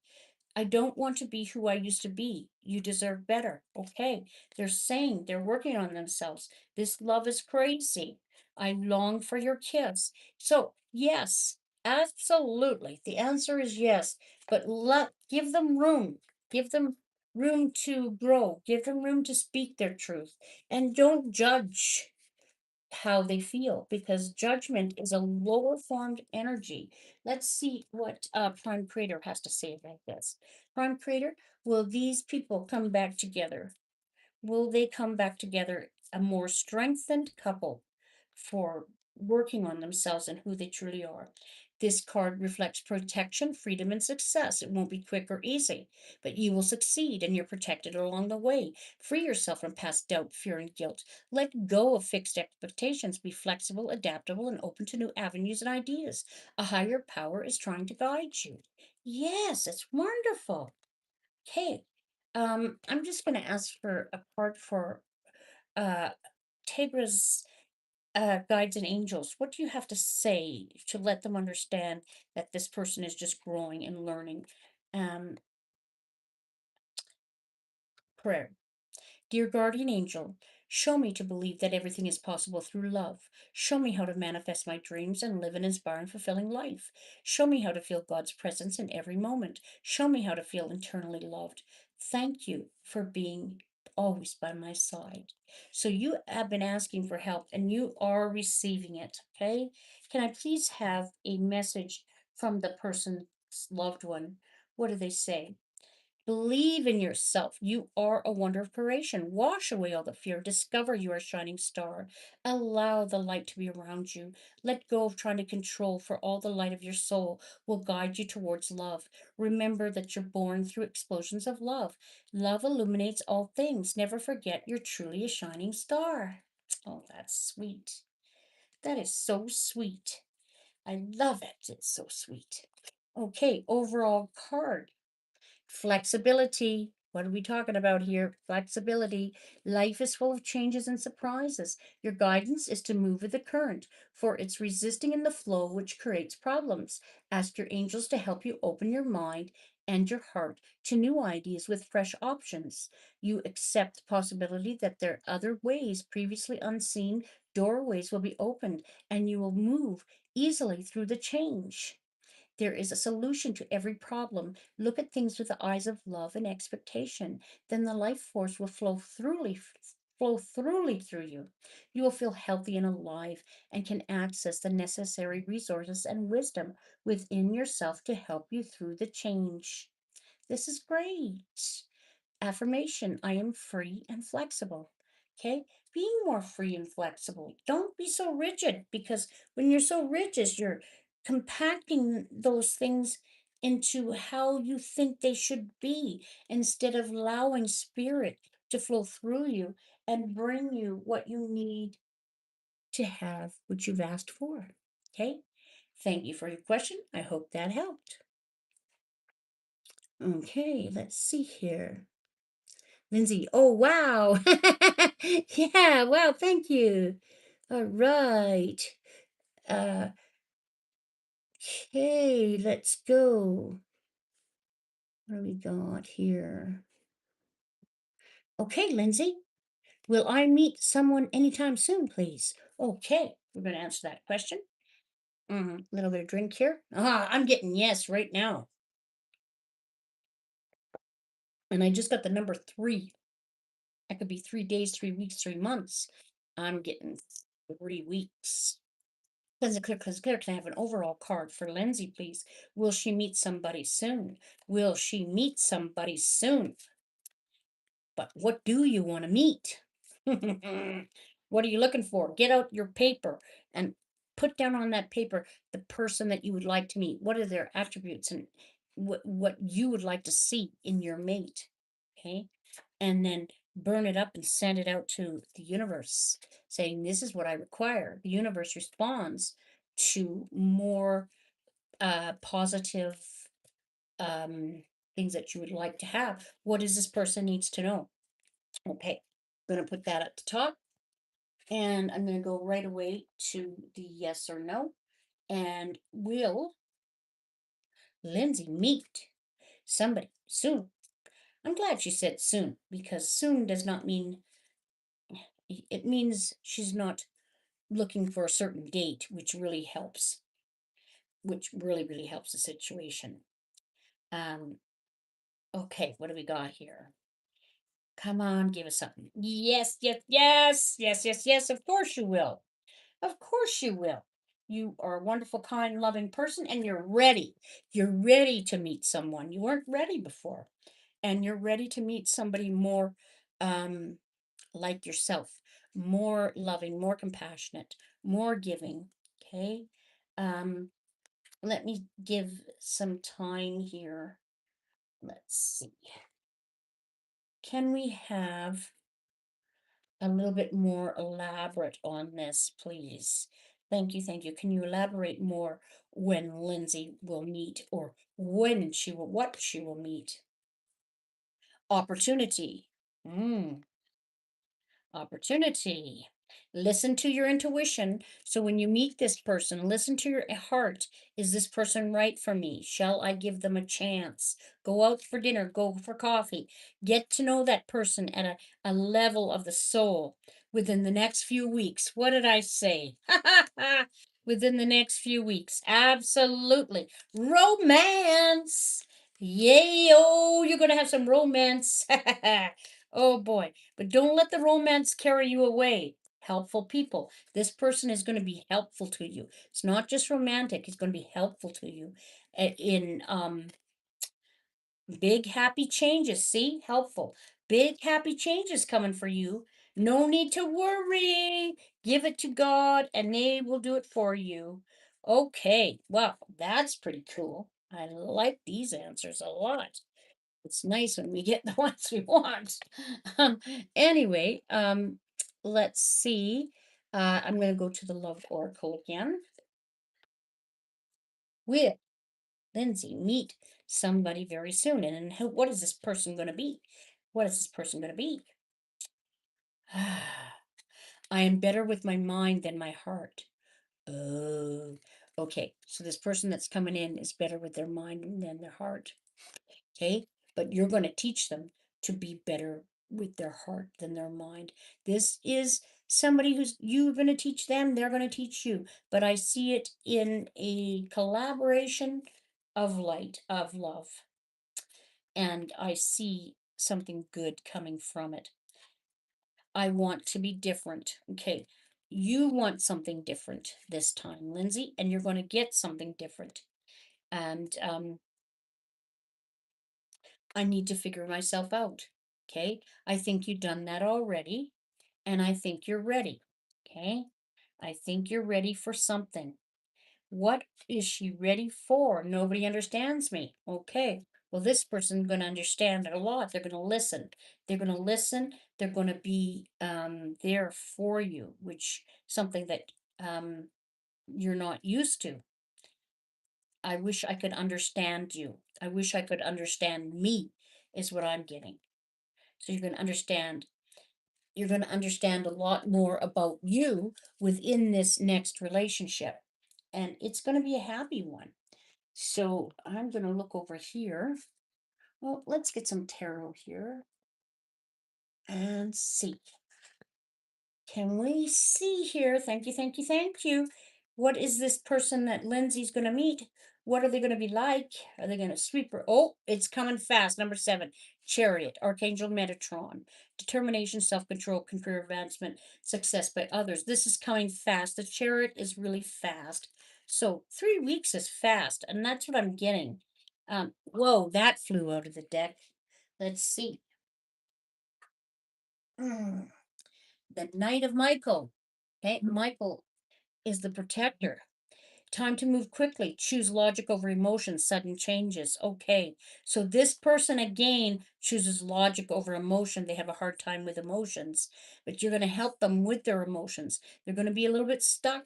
I don't want to be who I used to be. You deserve better. Okay. They're saying they're working on themselves. This love is crazy. I long for your kiss. So, yes, absolutely. The answer is yes. But give them room. Give them room to grow. Give them room to speak their truth. And don't judge. how they feel because judgment is a lower formed energy. Let's see what Prime Creator has to say about this. Prime Creator, will these people come back together? Will they come back together a more strengthened couple for working on themselves and who they truly are? This card reflects protection, freedom, and success. It won't be quick or easy, but you will succeed and you're protected along the way. Free yourself from past doubt, fear, and guilt. Let go of fixed expectations. Be flexible, adaptable, and open to new avenues and ideas. A higher power is trying to guide you. Yes, it's wonderful. Okay. I'm just going to ask for a card for uh, Tegra's guides and angels. What do you have to say to let them understand that this person is just growing and learning? Um, Prayer. Dear guardian angel, show me to believe that everything is possible through love. Show me how to manifest my dreams and live an inspiring, fulfilling life. Show me how to feel God's presence in every moment. Show me how to feel internally loved. Thank you for being always by my side. So you have been asking for help and you are receiving it. Okay. Can I please have a message from the person's loved one? What do they say? Believe in yourself. You are a wonder of creation. Wash away all the fear. Discover you are a shining star. Allow the light to be around you. Let go of trying to control, for all the light of your soul will guide you towards love. Remember that you're born through explosions of love. Love illuminates all things. Never forget you're truly a shining star. Oh, that's sweet. That is so sweet. I love it. It's so sweet. Okay, overall card. Flexibility. What are we talking about here? Flexibility. Life is full of changes and surprises. Your guidance is to move with the current, for it's resisting in the flow which creates problems. Ask your angels to help you open your mind and your heart to new ideas with fresh options. You accept the possibility that there are other ways previously unseen, doorways will be opened, and you will move easily through the change. There is a solution to every problem. Look at things with the eyes of love and expectation. Then the life force will flow throughly through you. You will feel healthy and alive and can access the necessary resources and wisdom within yourself to help you through the change. This is great. Affirmation: I am free and flexible. Okay, being more free and flexible. Don't be so rigid, because when you're so rigid, you're compacting those things into how you think they should be instead of allowing spirit to flow through you and bring you what you need to have what you've asked for. Okay, thank you for your question. I hope that helped. Okay, let's see here. Lindsay, oh wow. Yeah, wow, thank you. All right. Uh okay, let's go. What do we got here? Okay, Lindsay, will I meet someone anytime soon, please? Okay, we're gonna answer that question. A little bit of drink here. I'm getting yes right now. And I just got the number 3. That could be 3 days, 3 weeks, 3 months. I'm getting 3 weeks. Because Claire, can I have an overall card for Lindsay, please? Will she meet somebody soon? Will she meet somebody soon? But what do you want to meet? What are you looking for? Get out your paper and put down on that paper the person that you would like to meet. What are their attributes and what you would like to see in your mate? Okay. And then burn it up and send it out to the universe saying, this is what I require. The universe responds to more positive um, things that you would like to have. What does this person needs to know? Okay, I'm going to put that at the top, and I'm going to go right away to the yes or no. And will Lindsay meet somebody soon? I'm glad she said soon, because soon does not mean, it means she's not looking for a certain date, which really helps the situation. Um, okay, what do we got here? Come on, give us something. Yes, yes, yes, yes, yes, yes, of course you will. Of course you will. You are a wonderful, kind, loving person, and you're ready. You're ready to meet someone. You weren't ready before, and you're ready to meet somebody more um, like yourself, more loving, more compassionate, more giving. Okay. Um, Let me give some time here. Let's see. Can we have a little bit more elaborate on this, please? Thank you, thank you. Can you elaborate more when Lindsay will meet or when she will, what she will meet? Opportunity. Mm. Opportunity. Listen to your intuition. So when you meet this person, listen to your heart. Is this person right for me? Shall I give them a chance? Go out for dinner, go for coffee. Get to know that person at a level of the soul within the next few weeks. What did I say? Within the next few weeks. Absolutely. Romance. Yay. Oh, you're going to have some romance. Oh boy. But don't let the romance carry you away. Helpful people. This person is going to be helpful to you. It's not just romantic, it's going to be helpful to you in big happy changes. See, helpful. Big happy changes coming for you. No need to worry. Give it to God and they will do it for you. Okay, well, that's pretty cool. I like these answers a lot. It's nice when we get the ones we want. Um, anyway, let's see. I'm going to go to the Love Oracle again. Will Lindsay meet somebody very soon? And who, what is this person going to be? What is this person going to be? I am better with my mind than my heart. Oh, okay. So this person that's coming in is better with their mind than their heart. Okay, but you're going to teach them to be better with their heart than their mind. This is somebody who's you're going to teach them, they're going to teach you, but I see it in a collaboration of light, of love, and I see something good coming from it. I want to be different. Okay, you want something different this time, Lindsay, and you're going to get something different. And I need to figure myself out. Okay. I think you've done that already. And I think you're ready. Okay. I think you're ready for something. What is she ready for? Nobody understands me. Okay. Well, this person's going to understand it a lot. They're going to listen. They're going to listen. They're going to be there for you, which something that you're not used to. I wish I could understand you. I wish I could understand me, is what I'm getting. So you're going to understand a lot more about you within this next relationship. And it's going to be a happy one. So I'm going to look over here. Well, let's get some tarot here and see. Can we see here? Thank you, thank you, thank you. What is this person that Lindsay's going to meet? What are they going to be like? Are they going to sweep her? Oh, it's coming fast. Number 7, Chariot, Archangel Metatron, determination, self control, career advancement, success by others. This is coming fast. The Chariot is really fast. So 3 weeks is fast, and that's what I'm getting. Whoa, that flew out of the deck. Let's see. Mm, the Knight of Michael. Okay, Michael is the protector. Time to move quickly. Choose logic over emotion. Sudden changes. Okay. So this person again chooses logic over emotion. They have a hard time with emotions, but you're going to help them with their emotions. They're going to be a little bit stuck.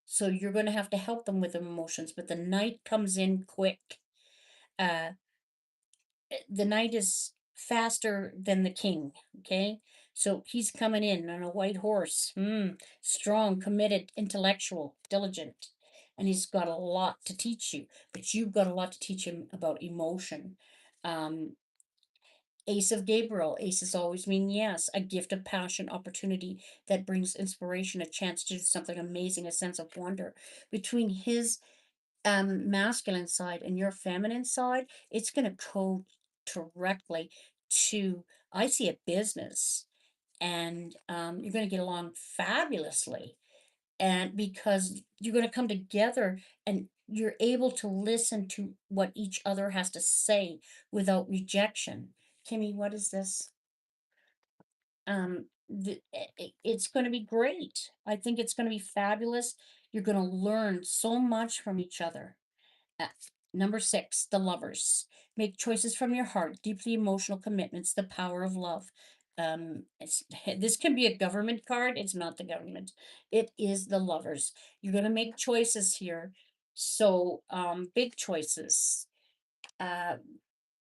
So you're going to have to help them with their emotions, but the knight comes in quick. Uh, the knight is faster than the king. Okay. So he's coming in on a white horse. Strong, committed, intellectual, diligent. And he's got a lot to teach you, but you've got a lot to teach him about emotion. Um, Ace of Gabriel. Aces always mean yes. A gift of passion, opportunity that brings inspiration, a chance to do something amazing, a sense of wonder. Between his masculine side and your feminine side, it's going to go directly to, I see a business, and you're going to get along fabulously. and because you're going to come together and you're able to listen to what each other has to say without rejection. Kimmy, what is this? It's going to be great. I think it's going to be fabulous. You're going to learn so much from each other. uh, Number six, the lovers. Make choices from your heart, deeply emotional commitments, the power of love. This can be a government card. It's not the government. It is the lovers. You're going to make choices here. So, big choices. Uh,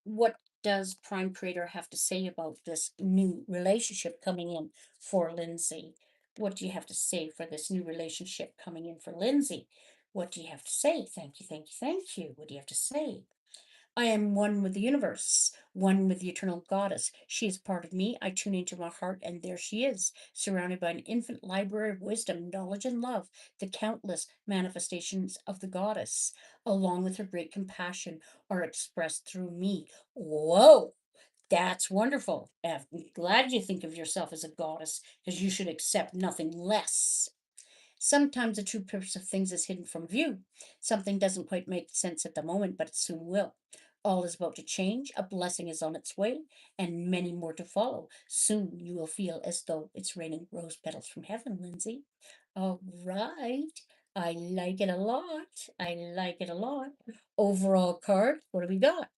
what does Prime Creator have to say about this new relationship coming in for Lindsay? What do you have to say for this new relationship coming in for Lindsay? What do you have to say? Thank you, thank you, thank you. What do you have to say? I am one with the universe, one with the eternal goddess. She is part of me. I tune into my heart, and there she is, surrounded by an infinite library of wisdom, knowledge, and love, the countless manifestations of the goddess, along with her great compassion, are expressed through me. Whoa! That's wonderful. I'm glad you think of yourself as a goddess, because you should accept nothing less. Sometimes the true purpose of things is hidden from view. Something doesn't quite make sense at the moment, but it soon will. All is about to change. A blessing is on its way, and many more to follow. Soon you will feel as though it's raining rose petals from heaven, Lindsay. All right. I like it a lot. I like it a lot. Overall card, what do we got?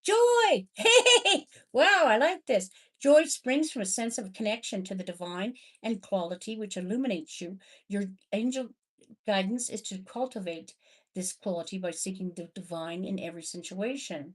Joy! Hey! Wow, I like this. Joy springs from a sense of connection to the divine and quality which illuminates you. Your angel guidance is to cultivate this quality by seeking the divine in every situation.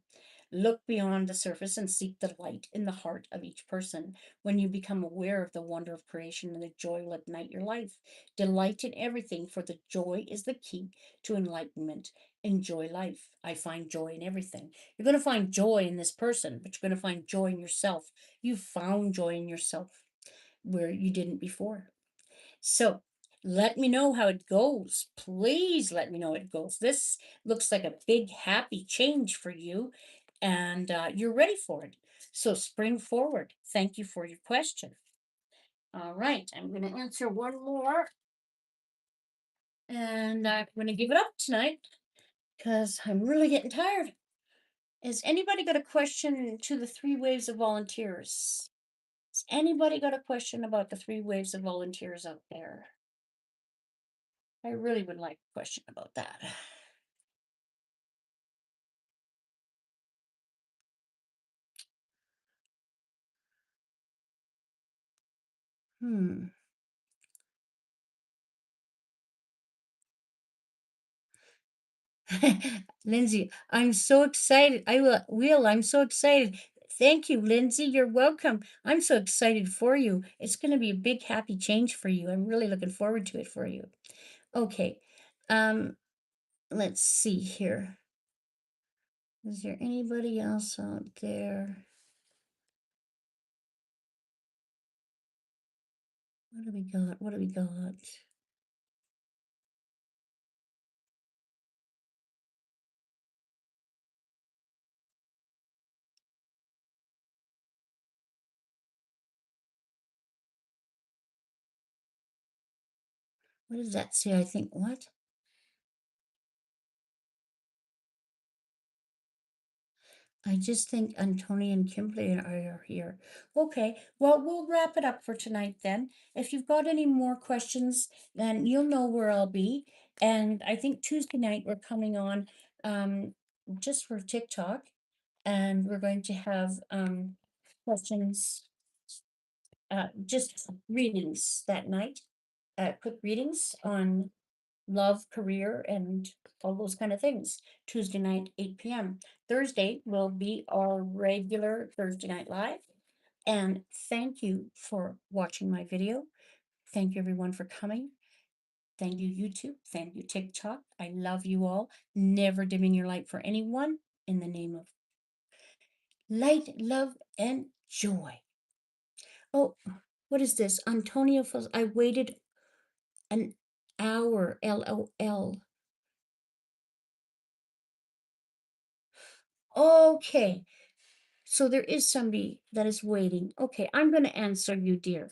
Look beyond the surface and seek the light in the heart of each person. When you become aware of the wonder of creation, and the joy will ignite your life. Delight in everything, for the joy is the key to enlightenment. Enjoy life. I find joy in everything. You're going to find joy in this person, but you're going to find joy in yourself. You found joy in yourself where you didn't before. So let me know how it goes. Please let me know how it goes. This looks like a big, happy change for you, and you're ready for it. So spring forward. Thank you for your question. All right, I'm going to answer one more, and I'm going to give it up tonight because I'm really getting tired. Has anybody got a question to the three waves of volunteers? Has anybody got a question about the three waves of volunteers out there? I really would like a question about that. Hmm. Lindsay, I'm so excited. I'm so excited. Thank you, Lindsay. You're welcome. I'm so excited for you. It's going to be a big, happy change for you. I'm really looking forward to it for you. Okay. Um, let's see here. Is there anybody else out there? What do we got? What do we got? What does that say? I think what? I just think Antonia and Kimberly are here. Okay, well, we'll wrap it up for tonight then. If you've got any more questions, then you'll know where I'll be. And I think Tuesday night we're coming on just for TikTok, and we're going to have questions, just readings that night, quick readings on love, career, and all those kind of things. Tuesday night, 8 p.m. Thursday will be our regular Thursday Night Live. And thank you for watching my video. Thank you, everyone, for coming. Thank you, YouTube. Thank you, TikTok. I love you all. Never dimming your light for anyone in the name of light, love, and joy. Oh, what is this? Antonio, I waited an hour. LOL. Okay. So there is somebody that is waiting. Okay, I'm going to answer you, dear.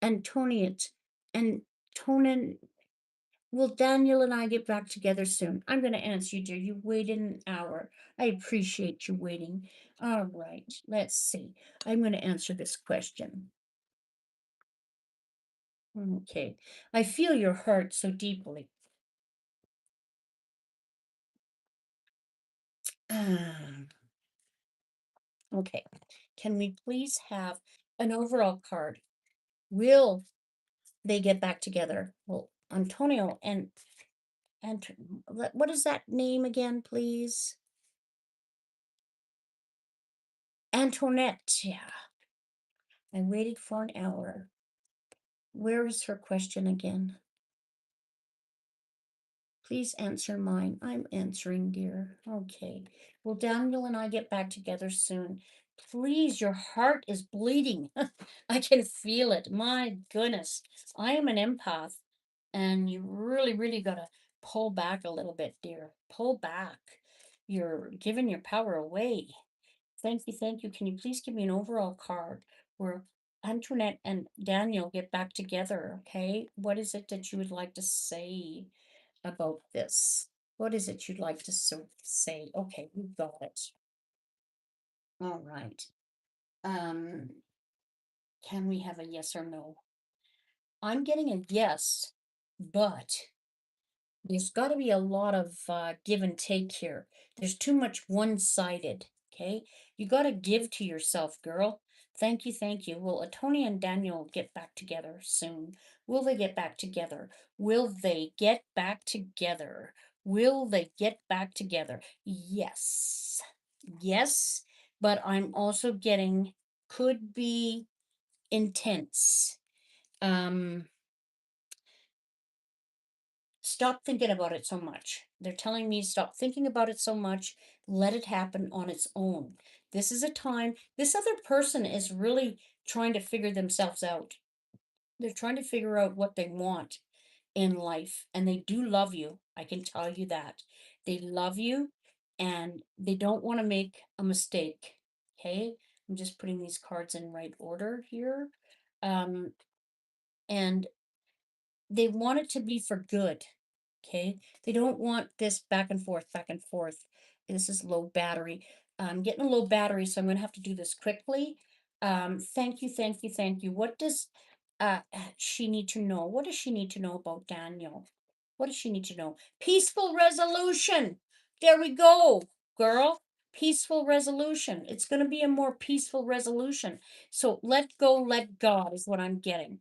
Antoniet. Antonin. Will Daniel and I get back together soon? I'm going to answer you, dear. You waited an hour. I appreciate you waiting. All right, let's see. I'm going to answer this question. Okay. I feel your heart so deeply. Ah, okay. Can we please have an overall card? Will they get back together? Well, Antonio and what is that name again, please? Antoinette. Yeah. I waited for an hour. Where is her question again? Please answer mine. I'm answering, dear. Okay. Will Daniel and I get back together soon? Please, your heart is bleeding. I can feel it. My goodness. I am an empath, and you really, really got to pull back a little bit, dear. Pull back. You're giving your power away. Thank you, thank you. Can you please give me an overall card where Antoinette and Daniel get back together? Okay. What is it that you would like to say about this? What is it you'd like to say? Okay, we got it. All right. Um, can we have a yes or no? I'm getting a yes, but there's got to be a lot of give and take here. There's too much one-sided. Okay, you got to give to yourself, girl. Thank you, thank you. Will Tony and Daniel get back together soon? Will they get back together? Will they get back together? Will they get back together? Yes, yes, but I'm also getting could be intense. Um, Stop thinking about it so much. They're telling me stop thinking about it so much. Let it happen on its own. This is a time, this other person is really trying to figure themselves out. They're trying to figure out what they want in life. And they do love you. I can tell you that. They love you and they don't want to make a mistake. Okay. I'm just putting these cards in right order here. Um, and they want it to be for good. Okay. They don't want this back and forth, back and forth. This is low battery. I'm getting a low battery, so I'm going to have to do this quickly. Thank you, thank you, thank you. What does she need to know? What does she need to know about Daniel? What does she need to know? Peaceful resolution. There we go, girl. Peaceful resolution. It's going to be a more peaceful resolution. So let go, let God is what I'm getting.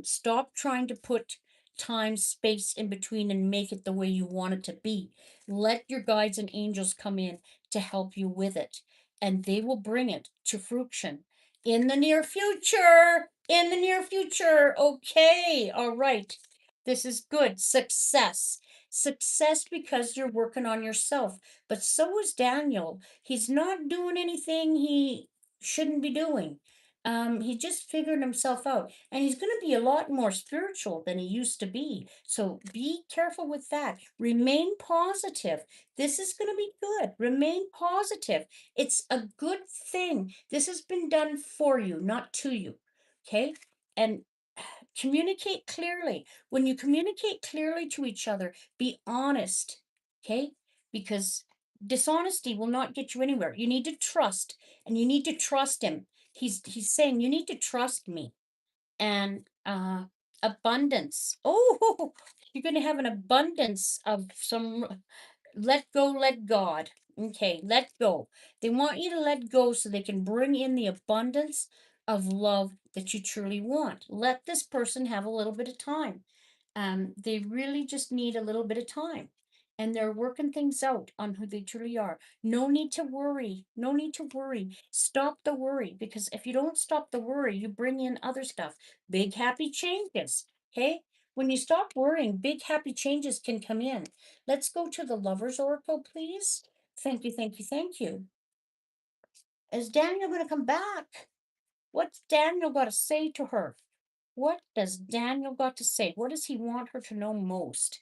Stop trying to put time, space in between and make it the way you want it to be. Let your guides and angels come in to help you with it, and they will bring it to fruition in the near future. In the near future. Okay. All right. This is good. Success. Success because you're working on yourself. But so is Daniel. He's not doing anything he shouldn't be doing. He just figured himself out. And he's going to be a lot more spiritual than he used to be. So be careful with that. Remain positive. This is going to be good. Remain positive. It's a good thing. This has been done for you, not to you. Okay? And communicate clearly. When you communicate clearly to each other, be honest, okay? Because dishonesty will not get you anywhere. You need to trust, and you need to trust him. He's saying you need to trust me. And abundance. Oh, you're going to have an abundance of some let go, let God. Okay, let go. They want you to let go so they can bring in the abundance of love that you truly want. Let this person have a little bit of time. They really just need a little bit of time. And they're working things out on who they truly are. No need to worry. No need to worry. Stop the worry, because if you don't stop the worry, you bring in other stuff. Big happy changes. Okay? When you stop worrying, big happy changes can come in. Let's go to the Lover's Oracle, please. Thank you, thank you, thank you. Is Daniel going to come back? What's Daniel got to say to her? What does Daniel got to say? What does he want her to know most?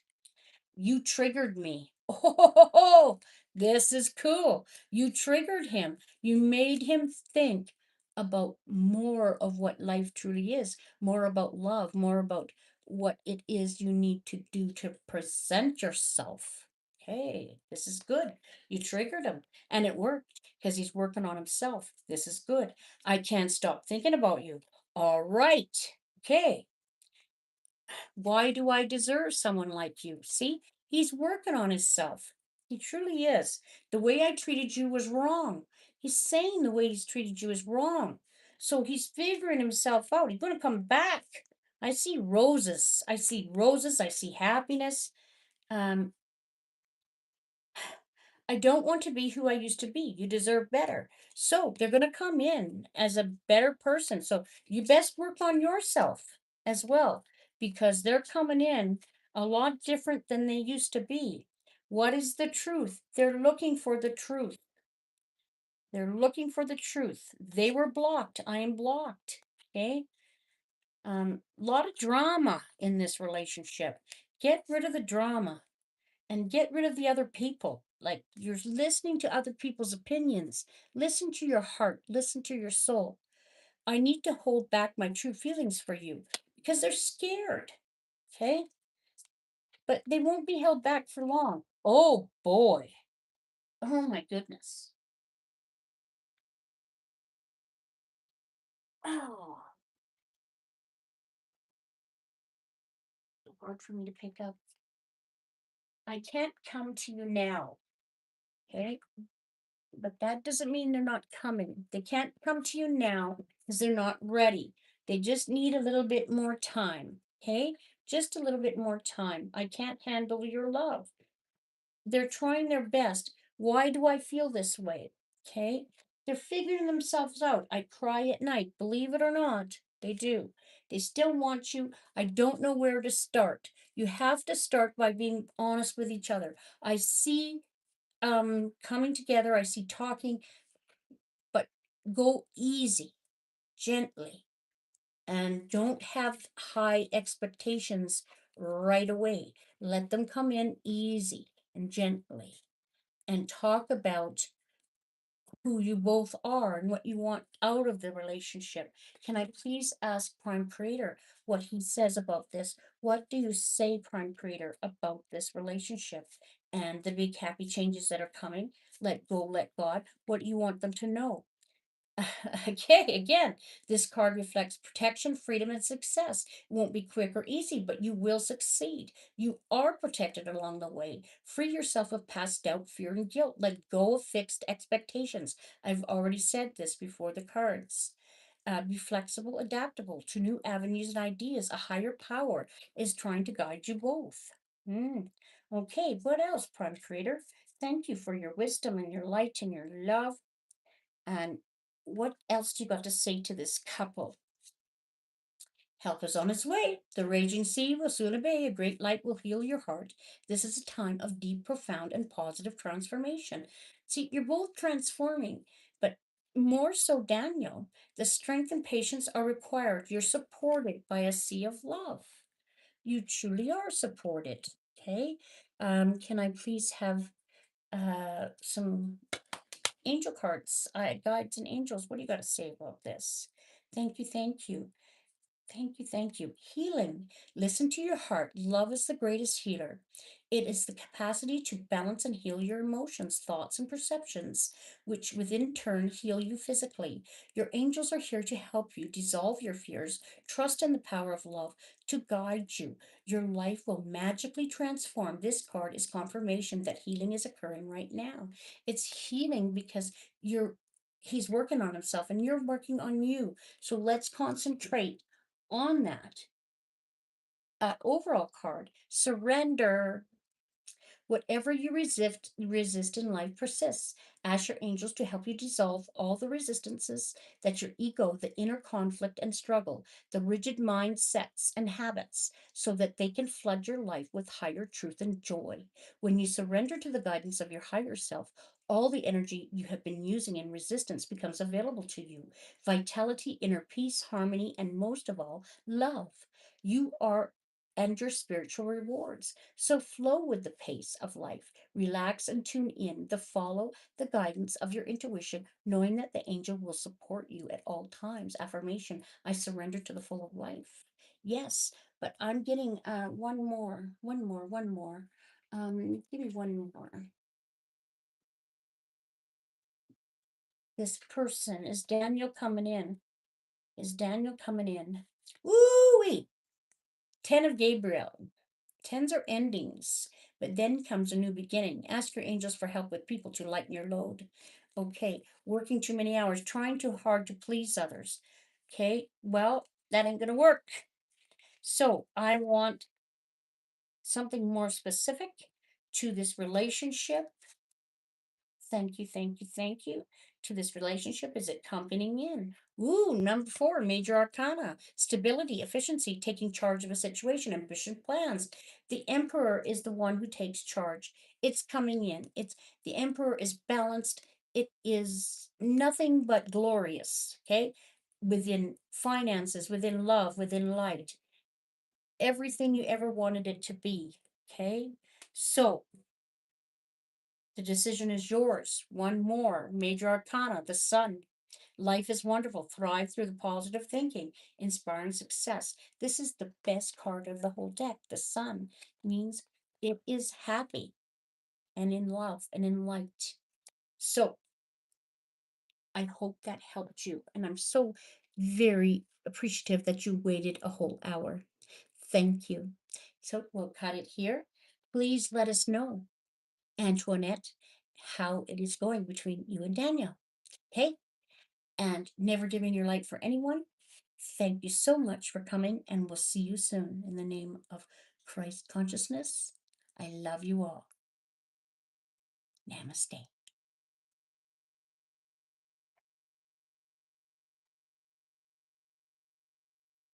You triggered me. Oh, this is cool. You triggered him. You made him think about more of what life truly is, more about love, more about what it is you need to do to present yourself. Okay, this is good. You triggered him and it worked because he's working on himself. This is good. I can't stop thinking about you. All right. Okay. Why do I deserve someone like you? See, he's working on himself. He truly is. The way I treated you was wrong. He's saying the way he's treated you is wrong. So he's figuring himself out. He's going to come back. I see roses. I see roses. I see happiness. Um, I don't want to be who I used to be. You deserve better. So they're going to come in as a better person. So you best work on yourself as well because they're coming in a lot different than they used to be. What is the truth? They're looking for the truth. They're looking for the truth. They were blocked. I am blocked. Okay. Lot of drama in this relationship. Get rid of the drama and get rid of the other people. Like you're listening to other people's opinions. Listen to your heart, listen to your soul. I need to hold back my true feelings for you because they're scared. Okay. But they won't be held back for long. Oh boy. Oh my goodness. Oh, hard for me to pick up. I can't come to you now. Okay. But that doesn't mean they're not coming. They can't come to you now because they're not ready. They just need a little bit more time. Okay? Just a little bit more time. I can't handle your love. They're trying their best. Why do I feel this way? Okay? They're figuring themselves out. I cry at night. Believe it or not, they do. They still want you. I don't know where to start. You have to start by being honest with each other. I see coming together, I see talking, but go easy, gently, and don't have high expectations right away. Let them come in easy and gently and talk about who you both are and what you want out of the relationship. Can I please ask Prime Creator what he says about this? What do you say, Prime Creator, about this relationship and the big happy changes that are coming? Let go, let God. What do you want them to know? Okay, again, this card reflects protection, freedom, and success. It won't be quick or easy, but you will succeed. You are protected along the way. Free yourself of past doubt, fear, and guilt. Let go of fixed expectations. I've already said this before the cards. Be flexible, adaptable to new avenues and ideas. A higher power is trying to guide you both. Mm. Okay, what else, Prime Creator? Thank you for your wisdom and your light and your love. And what else do you got to say to this couple? Help is on its way. The raging sea will soon obey. A great light will heal your heart. This is a time of deep, profound, and positive transformation. See, you're both transforming, but more so, Daniel, the strength and patience are required. You're supported by a sea of love. You truly are supported. Okay. Can I please have some angel cards, guides and angels? What do you got to say about this? Thank you, thank you. Thank you, thank you. Healing. Listen to your heart. Love is the greatest healer. It is the capacity to balance and heal your emotions, thoughts, and perceptions, which within turn heal you physically. Your angels are here to help you dissolve your fears, trust in the power of love to guide you. Your life will magically transform. This card is confirmation that healing is occurring right now. It's healing because he's working on himself and you're working on you. So let's concentrate on that overall card. Surrender. Whatever you resist in life persists. Ask your angels to help you dissolve all the resistances that your ego, the inner conflict and struggle, the rigid mindsets and habits, so that they can flood your life with higher truth and joy. When you surrender to the guidance of your higher self, all the energy you have been using in resistance becomes available to you. Vitality, inner peace, harmony, and most of all, love. You are and your spiritual rewards. So flow with the pace of life. Relax and tune in. Follow the guidance of your intuition, knowing that the angel will support you at all times. Affirmation: I surrender to the flow of life. Yes, but I'm getting one more. Give me one more. This person is Daniel coming in. Is Daniel coming in? Ooh wee! 10 of Gabriel. Tens are endings, but then comes a new beginning. Ask your angels for help with people to lighten your load. Okay, working too many hours, trying too hard to please others. Okay, well, that ain't gonna work. So I want something more specific to this relationship. Thank you, thank you, thank you. To this relationship, is it coming in? Ooh, number four, major arcana, stability, efficiency, taking charge of a situation, ambition, plans. The emperor is the one who takes charge. It's coming in. The emperor is balanced. It is nothing but glorious. Okay, within finances, within love, within light, everything you ever wanted it to be. Okay, so the decision is yours. One more. Major arcana, the sun. Life is wonderful. Thrive through the positive thinking, inspiring success. This is the best card of the whole deck. The sun means it is happy and in love and in light. So I hope that helped you. And I'm so very appreciative that you waited a whole hour. Thank you. So we'll cut it here. Please let us know, Antoinette, how it is going between you and Daniel. Okay? And never dimming your light for anyone. Thank you so much for coming, and we'll see you soon. In the name of Christ consciousness, I love you all. Namaste.